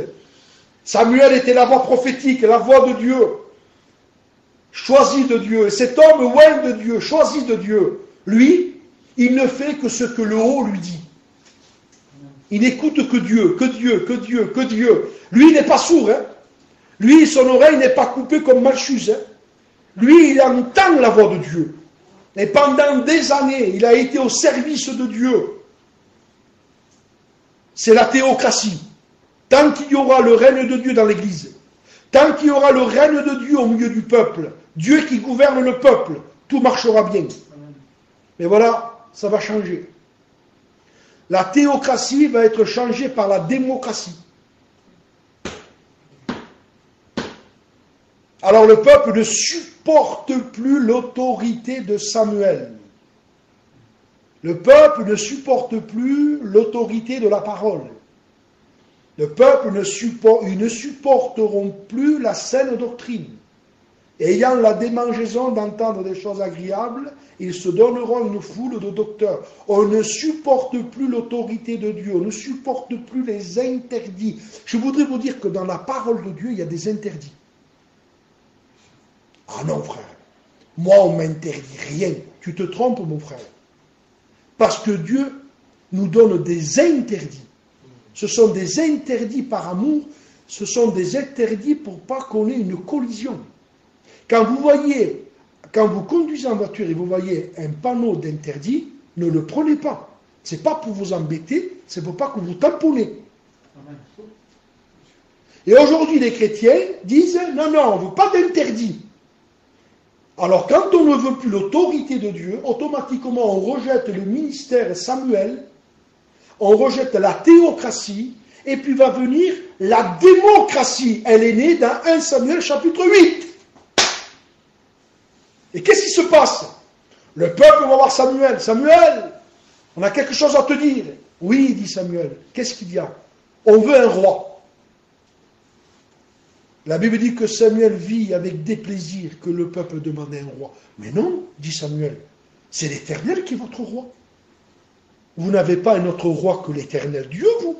Samuel était la voix prophétique, la voix de Dieu. Choisi de Dieu. Et cet homme oint de Dieu, choisi de Dieu, lui, il ne fait que ce que le haut lui dit. Il n'écoute que Dieu, que Dieu, que Dieu, que Dieu. Lui, il n'est pas sourd. Hein. Lui, son oreille n'est pas coupée comme Malchus. Hein. Lui, il entend la voix de Dieu. Et pendant des années, il a été au service de Dieu. C'est la théocratie. Tant qu'il y aura le règne de Dieu dans l'Église, tant qu'il y aura le règne de Dieu au milieu du peuple, Dieu qui gouverne le peuple, tout marchera bien. Mais voilà, ça va changer. La théocratie va être changée par la démocratie. Alors le peuple ne supporte plus l'autorité de Samuel. Le peuple ne supporte plus l'autorité de la parole. Le peuple ils ne supporteront plus la saine doctrine. Ayant la démangeaison d'entendre des choses agréables, ils se donneront une foule de docteurs. On ne supporte plus l'autorité de Dieu, on ne supporte plus les interdits. Je voudrais vous dire que dans la parole de Dieu, il y a des interdits. Ah non, frère, moi on ne m'interdit rien. Tu te trompes, mon frère. Parce que Dieu nous donne des interdits. Ce sont des interdits par amour, ce sont des interdits pour pas qu'on ait une collision. Quand vous conduisez en voiture et vous voyez un panneau d'interdit, ne le prenez pas. Ce n'est pas pour vous embêter, c'est pour pas que vous tamponnez. Et aujourd'hui, les chrétiens disent, non, on ne veut pas d'interdit. Alors, quand on ne veut plus l'autorité de Dieu, automatiquement, on rejette le ministère Samuel, on rejette la théocratie, et puis va venir la démocratie. Elle est née dans 1 Samuel chapitre 8. Et qu'est-ce qui se passe? Le peuple va voir Samuel. Samuel, on a quelque chose à te dire. Oui, dit Samuel. Qu'est-ce qu'il y a? On veut un roi. La Bible dit que Samuel vit avec déplaisir que le peuple demandait un roi. Mais non, dit Samuel, c'est l'Éternel qui est votre roi. Vous n'avez pas un autre roi que l'Éternel Dieu, vous.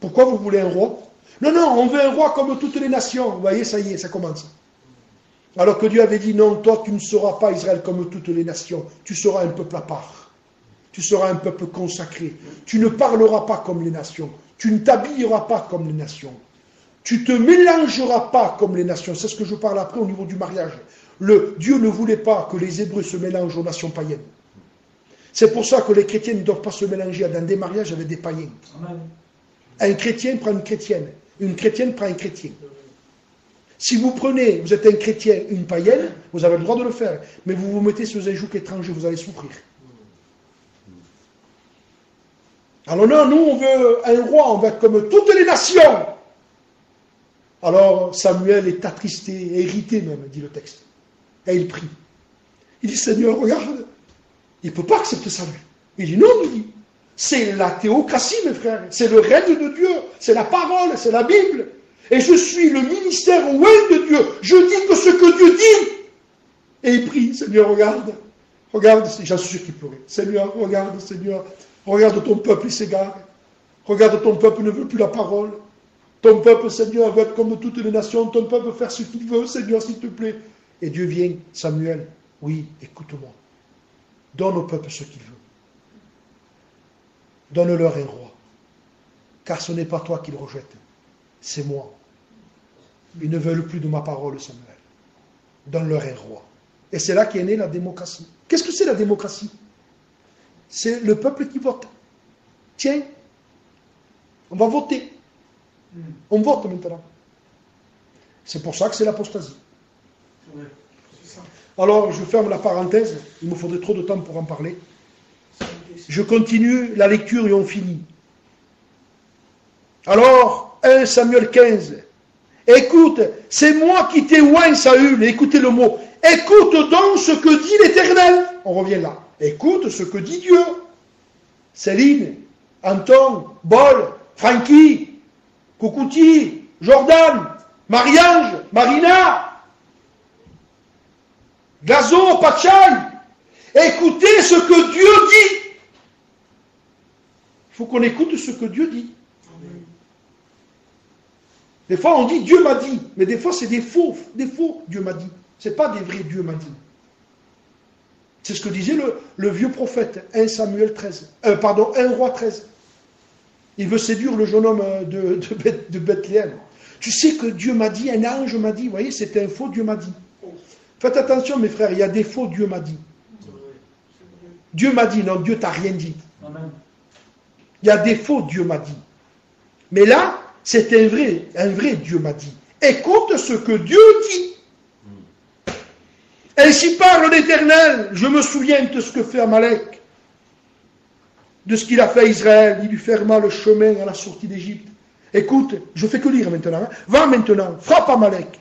Pourquoi vous voulez un roi? Non, on veut un roi comme toutes les nations. Vous voyez, ça y est, ça commence. Alors que Dieu avait dit, non, toi tu ne seras pas Israël comme toutes les nations, tu seras un peuple à part, tu seras un peuple consacré, tu ne parleras pas comme les nations, tu ne t'habilleras pas comme les nations, tu te mélangeras pas comme les nations. C'est ce que je parle après au niveau du mariage. Dieu ne voulait pas que les Hébreux se mélangent aux nations païennes. C'est pour ça que les chrétiens ne doivent pas se mélanger dans des mariages avec des païens. Amen. Un chrétien prend une chrétienne prend un chrétien. Si vous prenez, vous êtes un chrétien, une païenne, vous avez le droit de le faire, mais vous vous mettez sous un joug étranger, vous allez souffrir. Alors non, nous on veut un roi, on veut être comme toutes les nations. Alors Samuel est attristé, irrité même, dit le texte. Et il prie. Il dit, Seigneur, regarde, il ne peut pas accepter ça lui. Il dit, non, il dit, c'est la théocratie, mes frères, c'est le règne de Dieu, c'est la parole, c'est la Bible. Et je suis le ministère au de Dieu. Je dis que ce que Dieu dit. Et il prie, Seigneur, regarde, j'en suis sûr qu'il pleurait. Seigneur, regarde ton peuple, il s'égare. Regarde, ton peuple ne veut plus la parole. Ton peuple, Seigneur, veut être comme toutes les nations. Ton peuple veut faire ce qu'il veut, Seigneur, s'il te plaît. Et Dieu vient, Samuel, oui, écoute-moi. Donne au peuple ce qu'il veut. Donne-leur un roi. Car ce n'est pas toi qu'ils rejettent, c'est moi. Ils ne veulent plus de ma parole, Samuel. Donne-leur un roi. Et c'est là qu'est née la démocratie. Qu'est-ce que c'est la démocratie? C'est le peuple qui vote. Tiens, on va voter. On vote maintenant. C'est pour ça que c'est l'apostasie. Ouais, c'est ça. Alors, je ferme la parenthèse. Il me faudrait trop de temps pour en parler. Je continue la lecture et on finit. Alors, 1 Samuel 15. Écoute, c'est moi qui t'ai oint, Saül. Écoutez le mot. Écoute donc ce que dit l'Éternel. On revient là. Écoute ce que dit Dieu. Céline, Anton, Bol, Francky, Coukouti, Jordan, Marie-Ange, Marina, Gazo, Pachal. Écoutez ce que Dieu dit. Il faut qu'on écoute ce que Dieu dit. Des fois on dit Dieu m'a dit, mais des fois c'est des faux Dieu m'a dit. Ce n'est pas des vrais Dieu m'a dit. C'est ce que disait le vieux prophète, 1 Samuel 13, 1 roi 13. Il veut séduire le jeune homme de Bethléem. Tu sais que Dieu m'a dit, un ange m'a dit, vous voyez, c'était un faux Dieu m'a dit. Faites attention mes frères, il y a des faux Dieu m'a dit. Dieu m'a dit, non, Dieu t'a rien dit. Amen. Il y a des faux Dieu m'a dit. Mais là, c'est un vrai Dieu m'a dit. Écoute ce que Dieu dit. Ainsi parle l'Éternel. Je me souviens de ce que fait Amalek, de ce qu'il a fait à Israël. Il lui ferma le chemin à la sortie d'Égypte. Écoute, je fais que lire maintenant. Hein. Va maintenant, frappe Amalek.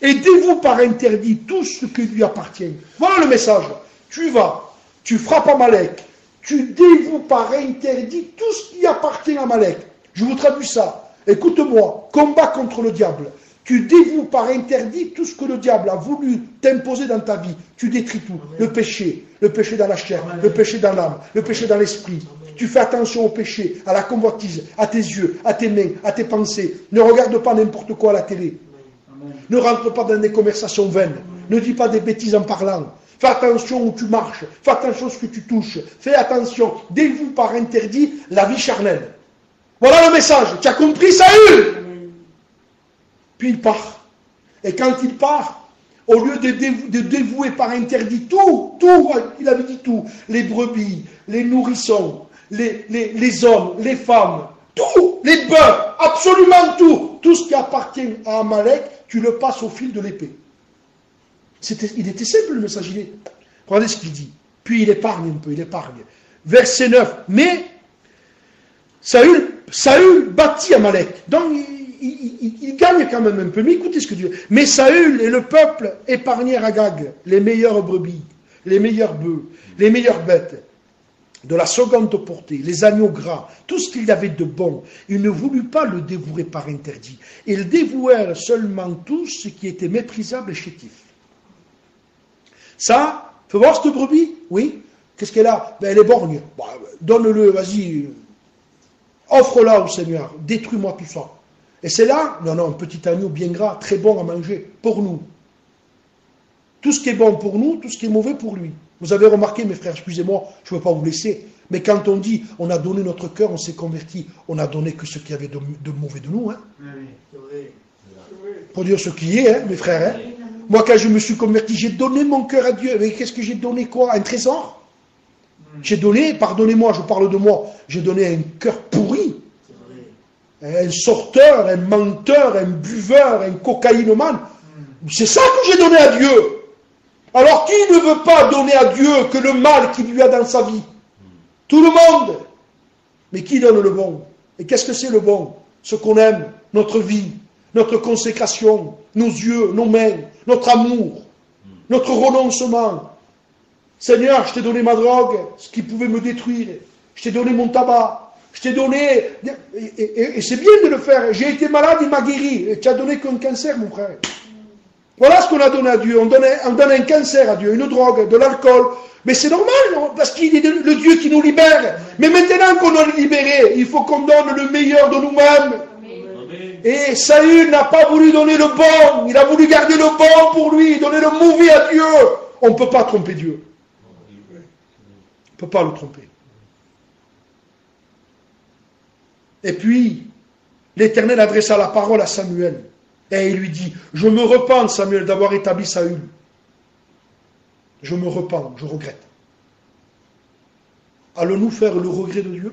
Et dévoue par interdit tout ce qui lui appartient. Voilà le message. Tu vas, tu frappes Amalek. Tu dévoues par interdit tout ce qui appartient à Amalek. Je vous traduis ça. Écoute-moi, combat contre le diable. Tu dévoues par interdit tout ce que le diable a voulu t'imposer dans ta vie. Tu détruis tout. Le péché dans la chair, le péché dans l'âme, le péché dans l'esprit. Tu fais attention au péché, à la convoitise, à tes yeux, à tes mains, à tes pensées. Ne regarde pas n'importe quoi à la télé. Ne rentre pas dans des conversations vaines. Ne dis pas des bêtises en parlant. Fais attention où tu marches. Fais attention à ce que tu touches. Fais attention. Dévoue par interdit la vie charnelle. Voilà le message. Tu as compris, Saül? Puis il part. Et quand il part, au lieu de dévouer par interdit tout, il avait dit tout, les brebis, les nourrissons, les hommes, les femmes, tout, les bœufs, absolument tout ce qui appartient à Amalek, tu le passes au fil de l'épée. Il était simple le message. Regardez ce qu'il dit. Puis il épargne un peu, Verset 9. Mais Saül bâtit Amalek. Donc il gagne quand même un peu. Mais écoutez ce que Dieu dit. Mais Saül et le peuple épargnèrent Agag les meilleures brebis, les meilleurs bœufs, les meilleures bêtes, de la seconde portée, les agneaux gras, tout ce qu'il y avait de bon. Il ne voulut pas le dévouer par interdit. Ils dévouèrent seulement tout ce qui était méprisable et chétif. Ça, faut voir cette brebis? Oui. Qu'est-ce qu'elle a? Ben, elle est borgne. Bah, donne-le, vas-y. Offre-la au Seigneur. Détruis-moi tout ça. Et c'est là, non, un petit agneau bien gras, très bon à manger, pour nous. Tout ce qui est bon pour nous, tout ce qui est mauvais pour lui. Vous avez remarqué, mes frères, excusez-moi, je ne veux pas vous laisser, mais quand on dit on a donné notre cœur, on s'est converti, on n'a donné que ce qu'il y avait de mauvais de nous. Hein. Pour dire ce qui est, hein, mes frères. Hein. Moi, quand je me suis converti, j'ai donné mon cœur à Dieu. Mais qu'est-ce que j'ai donné quoi? Un trésor? J'ai donné, pardonnez-moi, je parle de moi, j'ai donné un cœur pourri. Un sorteur, un menteur, un buveur, un cocaïnomane. C'est ça que j'ai donné à Dieu. Alors, qui ne veut pas donner à Dieu que le mal qu'il lui a dans sa vie? Tout le monde. Mais qui donne le bon? Et qu'est-ce que c'est le bon? Ce qu'on aime, notre vie, notre consécration, nos yeux, nos mains, notre amour, notre renoncement. Seigneur, je t'ai donné ma drogue, ce qui pouvait me détruire. Je t'ai donné mon tabac. Je t'ai donné... Et c'est bien de le faire. J'ai été malade, il m'a guéri. Et tu as donné qu'un cancer, mon frère. Voilà ce qu'on a donné à Dieu. On donne un cancer à Dieu, une drogue, de l'alcool. Mais c'est normal, non? Parce qu'il est le Dieu qui nous libère. Mais maintenant qu'on est libéré, il faut qu'on donne le meilleur de nous-mêmes. Et Saül n'a pas voulu donner le bon. Il a voulu garder le bon pour lui, donner le mauvais à Dieu. On ne peut pas tromper Dieu. On ne peut pas le tromper. Et puis, l'Éternel adressa la parole à Samuel. Et il lui dit, je me repens, Samuel, d'avoir établi Saül. Je me repens, je regrette. Allons-nous faire le regret de Dieu?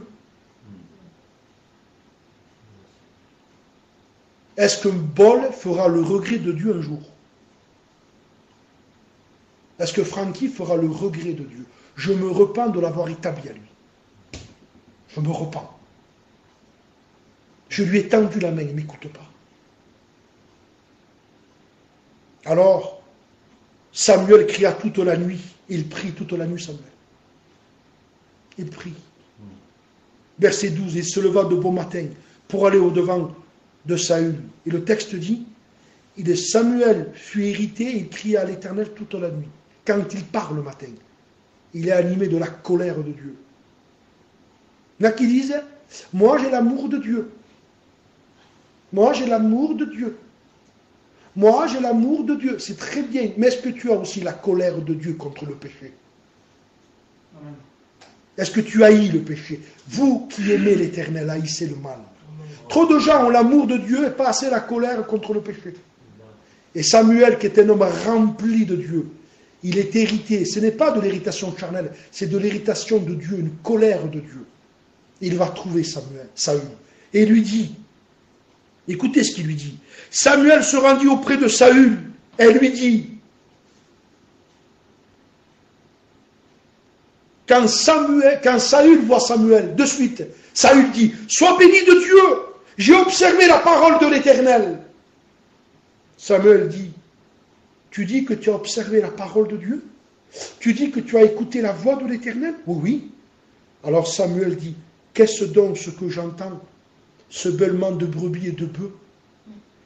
Est-ce que Paul fera le regret de Dieu un jour? Est-ce que Francky fera le regret de Dieu? Je me repens de l'avoir établi à lui. Je me repens. Je lui ai tendu la main, il ne m'écoute pas. Alors, Samuel cria toute la nuit. Il prie toute la nuit, Samuel. Il prie. Verset 12, il se leva de bon matin pour aller au-devant de Saül. Et le texte dit, Samuel fut irrité et il cria à l'Éternel toute la nuit. Quand il part le matin, il est animé de la colère de Dieu. Il y en a qui disent, moi j'ai l'amour de Dieu. Moi j'ai l'amour de Dieu. Moi, j'ai l'amour de Dieu. C'est très bien. Mais est-ce que tu as aussi la colère de Dieu contre le péché? Est-ce que tu haïs le péché? Vous qui aimez l'Éternel, haïssez le mal. Trop de gens ont l'amour de Dieu et pas assez la colère contre le péché. Et Samuel, qui est un homme rempli de Dieu, il est hérité. Ce n'est pas de l'héritation charnelle, c'est de l'héritation de Dieu, une colère de Dieu. Il va trouver Saül. Et il lui dit, écoutez ce qu'il lui dit. Samuel se rendit auprès de Saül et lui dit, quand Saül voit Samuel, de suite, Saül dit, sois béni de Dieu, j'ai observé la parole de l'Éternel. Samuel dit, tu dis que tu as observé la parole de Dieu? Tu dis que tu as écouté la voix de l'Éternel? Oui, oui. Alors Samuel dit, qu'est-ce donc ce que j'entends? Ce bêlement de brebis et de bœufs,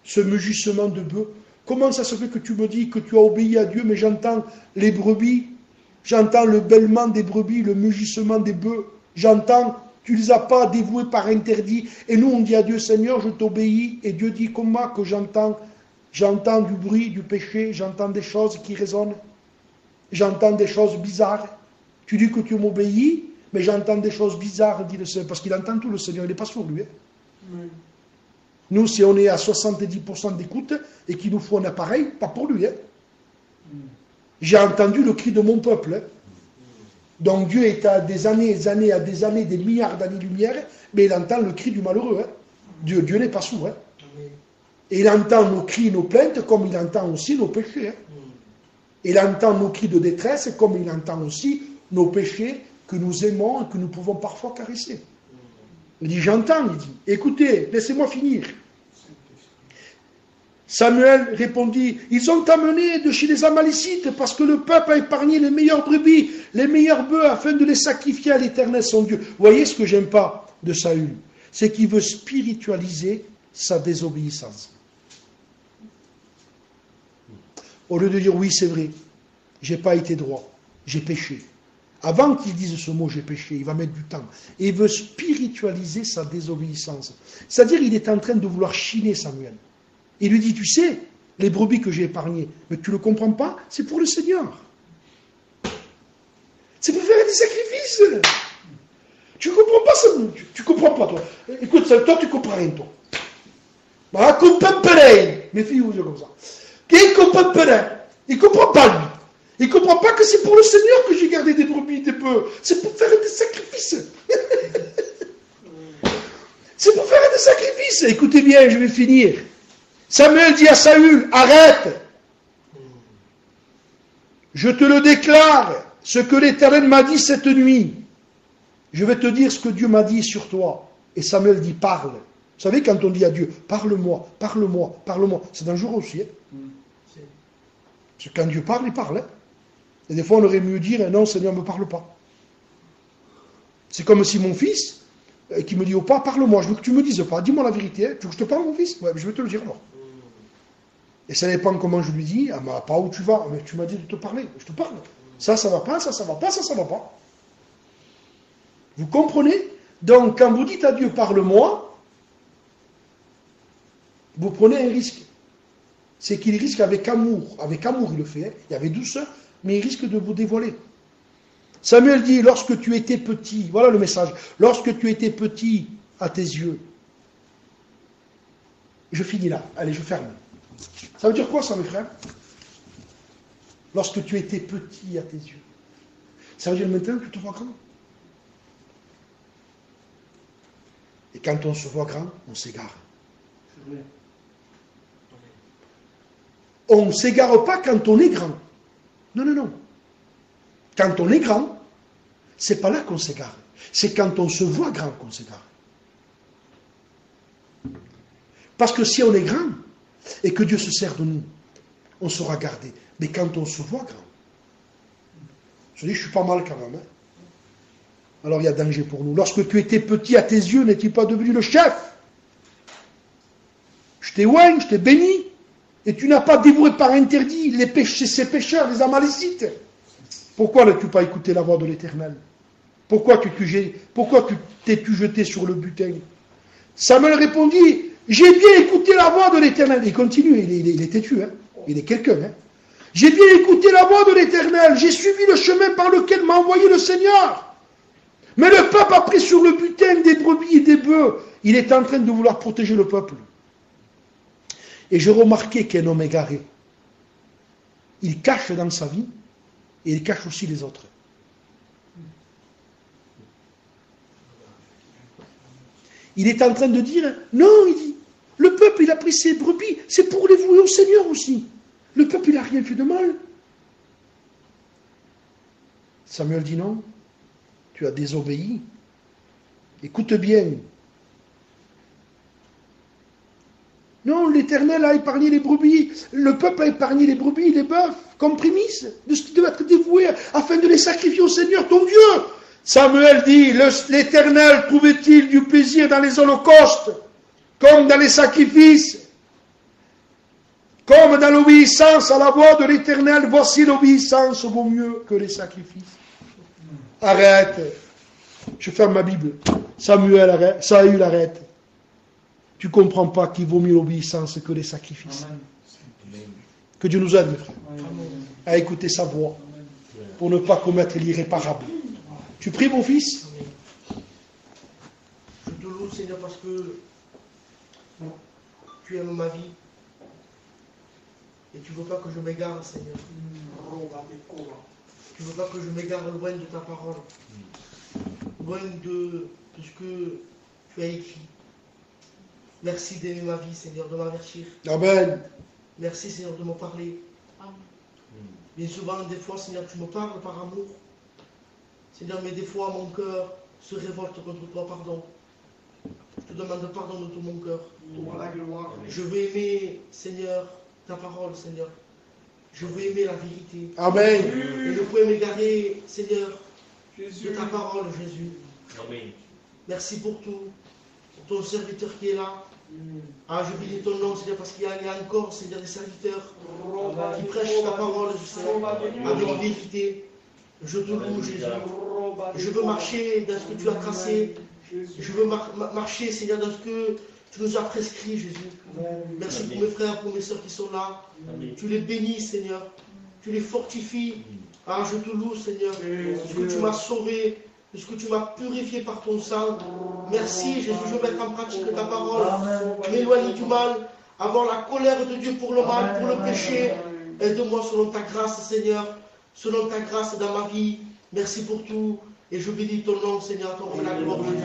ce mugissement de bœufs. Comment ça se fait que tu me dis que tu as obéi à Dieu, mais j'entends les brebis, j'entends le bêlement des brebis, le mugissement des bœufs, j'entends, tu ne les as pas dévoués par interdit, et nous on dit à Dieu, Seigneur, je t'obéis, et Dieu dit, comment que j'entends du bruit, du péché, j'entends des choses qui résonnent, j'entends des choses bizarres, tu dis que tu m'obéis, mais j'entends des choses bizarres, dit le Seigneur, parce qu'il entend tout le Seigneur, il n'est pas sourd lui. Oui. Nous, si on est à 70% d'écoute et qu'il nous faut un appareil, pas pour lui. J'ai entendu le cri de mon peuple. Donc Dieu est à des années, des milliards d'années-lumière, mais il entend le cri du malheureux. Dieu n'est pas sourd. Et il entend nos cris, nos plaintes, comme il entend aussi nos péchés. Il entend nos cris de détresse, comme il entend aussi nos péchés que nous aimons et que nous pouvons parfois caresser. Il dit, j'entends, il dit, écoutez, laissez-moi finir. Samuel répondit, ils ont amené de chez les Amalécites parce que le peuple a épargné les meilleures brebis, les meilleurs bœufs afin de les sacrifier à l'Éternel son Dieu. Vous voyez ce que j'aime pas de Saül? C'est qu'il veut spiritualiser sa désobéissance. Au lieu de dire, oui, c'est vrai, j'ai pas été droit, j'ai péché. Avant qu'il dise ce mot, j'ai péché, il va mettre du temps. Et il veut spiritualiser sa désobéissance. C'est-à-dire, il est en train de vouloir chiner Samuel. Il lui dit, tu sais, les brebis que j'ai épargnées. Mais tu ne le comprends pas, c'est pour le Seigneur. C'est pour faire des sacrifices. Tu ne comprends pas ça. Tu ne comprends pas, toi. Écoute, ça, toi, tu ne comprends rien, toi. Bah, comprends pas. Mes filles, vous êtes comme ça. Il ne comprend pas. Il ne comprend pas, lui. Il ne comprend pas que c'est pour le Seigneur que j'ai gardé des brebis, des bœufs. C'est pour faire des sacrifices. C'est pour faire des sacrifices. Écoutez bien, je vais finir. Samuel dit à Saül, arrête. Je te le déclare, ce que l'Éternel m'a dit cette nuit. Je vais te dire ce que Dieu m'a dit sur toi. Et Samuel dit, parle. Vous savez, quand on dit à Dieu, parle-moi, parle-moi, parle-moi, c'est dangereux aussi. Hein. Parce que quand Dieu parle, il parle. Hein. Et des fois, on aurait mieux dire, non, Seigneur, ne me parle pas. C'est comme si mon fils, qui me dit au pas, parle-moi, je veux que tu me dises pas, dis-moi la vérité. Hein. Tu veux que je te parle, mon fils? Ouais, je vais te le dire alors. Et ça dépend comment je lui dis, ah, bah, pas où tu vas, mais tu m'as dit de te parler, je te parle. Ça va pas, ça va pas, ça va pas. Vous comprenez? Donc, quand vous dites à Dieu, parle-moi, vous prenez un risque. C'est qu'il risque avec amour. Avec amour, il le fait. Hein. Il y avait douceur, mais il risque de vous dévoiler. Samuel dit, lorsque tu étais petit, voilà le message, lorsque tu étais petit à tes yeux, je finis là, allez, je ferme. Ça veut dire quoi ça, mes frères? Lorsque tu étais petit à tes yeux. Ça veut dire maintenant que tu te vois grand. Et quand on se voit grand, on s'égare. On ne s'égare pas quand on est grand. Non, non, non. Quand on est grand, c'est pas là qu'on s'égare. C'est quand on se voit grand qu'on s'égare. Parce que si on est grand, et que Dieu se sert de nous, on sera gardé. Mais quand on se voit grand, je dis, je suis pas mal quand même. Hein. Alors il y a danger pour nous. Lorsque tu étais petit à tes yeux, n'es-tu pas devenu le chef? Je t'ai oint, je t'ai béni, et tu n'as pas dévoué par interdit ces pécheurs, les Amalécites. Pourquoi n'as-tu pas écouté la voix de l'Éternel? Pourquoi t'es-tu jeté sur le butin? Samuel répondit, j'ai bien écouté la voix de l'Éternel. Il continue, il est têtu, hein. Il est quelqu'un. Hein. J'ai bien écouté la voix de l'Éternel. J'ai suivi le chemin par lequel m'a envoyé le Seigneur. Mais le peuple a pris sur le butin des brebis et des bœufs. Il est en train de vouloir protéger le peuple. Et j'ai remarqué qu'un homme égaré, il cache dans sa vie et il cache aussi les autres. Il est en train de dire, non, il dit, le peuple, il a pris ses brebis, c'est pour les vouer au Seigneur aussi. Le peuple, il n'a rien fait de mal. Samuel dit non, tu as désobéi. Écoute bien. Non, l'Éternel a épargné les brebis, le peuple a épargné les brebis et les bœufs, comme prémisse de ce qui doit être dévoué afin de les sacrifier au Seigneur, ton Dieu. Samuel dit, l'Éternel trouvait-il du plaisir dans les holocaustes, comme dans les sacrifices, comme dans l'obéissance à la voix de l'Éternel? Voici l'obéissance vaut mieux que les sacrifices. Arrête. Je ferme ma Bible. Samuel arrête. Saül arrête. Tu ne comprends pas qu'il vaut mieux l'obéissance que les sacrifices. Amen. Que Dieu nous aide, mes frères, à écouter sa voix pour ne pas commettre l'irréparable. Tu pries, mon fils? Je te loue, Seigneur, parce que tu aimes ma vie et tu ne veux pas que je m'égare, Seigneur. Tu ne veux pas que je m'égare loin de ta parole, loin de ce que tu as écrit. Merci d'aimer ma vie, Seigneur, de m'avertir. Amen. Merci, Seigneur, de me parler. Bien souvent, des fois, Seigneur, tu me parles par amour. Seigneur, mais des fois, mon cœur se révolte contre toi, pardon. Je te demande pardon de tout mon cœur. Je veux aimer, Seigneur, ta parole, Seigneur. Je veux aimer la vérité. Amen. Et ne pas m'égarer, Seigneur, de ta parole, Jésus. Amen. Merci pour tout. Pour ton serviteur qui est là. Ah, je bénis ton nom, Seigneur, parce qu'il y a encore, Seigneur, des serviteurs qui prêchent ta parole, Seigneur, avec vérité. Je te loue, Jésus. Je veux marcher dans ce que tu as tracé Je veux marcher, Seigneur, dans ce que tu nous as prescrit, Jésus. Merci pour mes frères, pour mes soeurs qui sont là. Tu les bénis, Seigneur. Tu les fortifies. Ah, je te loue, Seigneur, de ce que tu m'as sauvé, de ce que tu m'as purifié par ton sang. Merci, Jésus, je veux mettre en pratique ta parole. M'éloigner du mal, avoir la colère de Dieu pour le mal, pour le péché. Aide-moi selon ta grâce, Seigneur, selon ta grâce dans ma vie. Merci pour tout. Et je bénis ton nom, Seigneur, ton nom la gloire, Jésus.